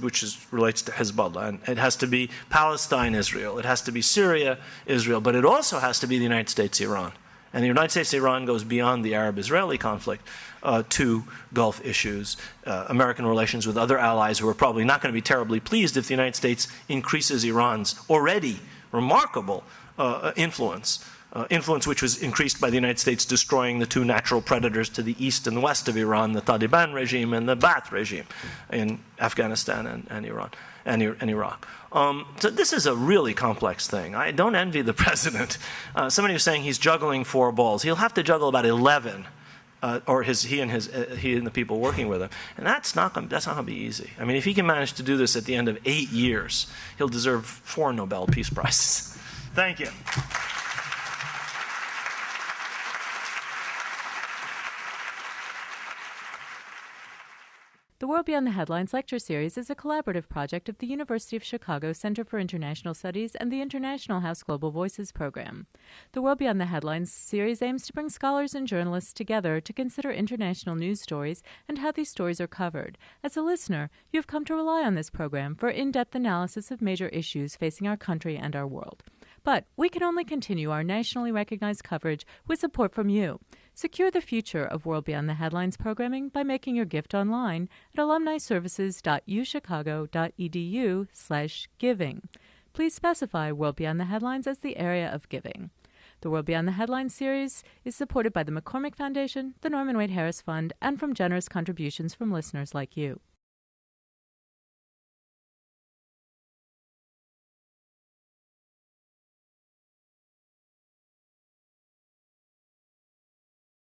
relates to Hezbollah. And it has to be Palestine, Israel. It has to be Syria, Israel. But it also has to be the United States, Iran. And the United States, Iran goes beyond the Arab-Israeli conflict to Gulf issues, American relations with other allies who are probably not going to be terribly pleased if the United States increases Iran's already remarkable influence which was increased by the United States destroying the 2 natural predators to the east and west of Iran, the Taliban regime and the Ba'ath regime in Afghanistan and Iran and Iraq. So this is a really complex thing. I don't envy the president. Somebody was saying he's juggling 4 balls. He'll have to juggle about 11, or he and the people working with him, and that's not going to be easy. I mean, if he can manage to do this at the end of 8 years, he'll deserve 4 Nobel Peace Prizes. Thank you. The World Beyond the Headlines lecture series is a collaborative project of the University of Chicago Center for International Studies and the International House Global Voices program. The World Beyond the Headlines series aims to bring scholars and journalists together to consider international news stories and how these stories are covered. As a listener, you have come to rely on this program for in-depth analysis of major issues facing our country and our world. But we can only continue our nationally recognized coverage with support from you. Secure the future of World Beyond the Headlines programming by making your gift online at alumniservices.uchicago.edu/giving. Please specify World Beyond the Headlines as the area of giving. The World Beyond the Headlines series is supported by the McCormick Foundation, the Norman Wade Harris Fund, and from generous contributions from listeners like you.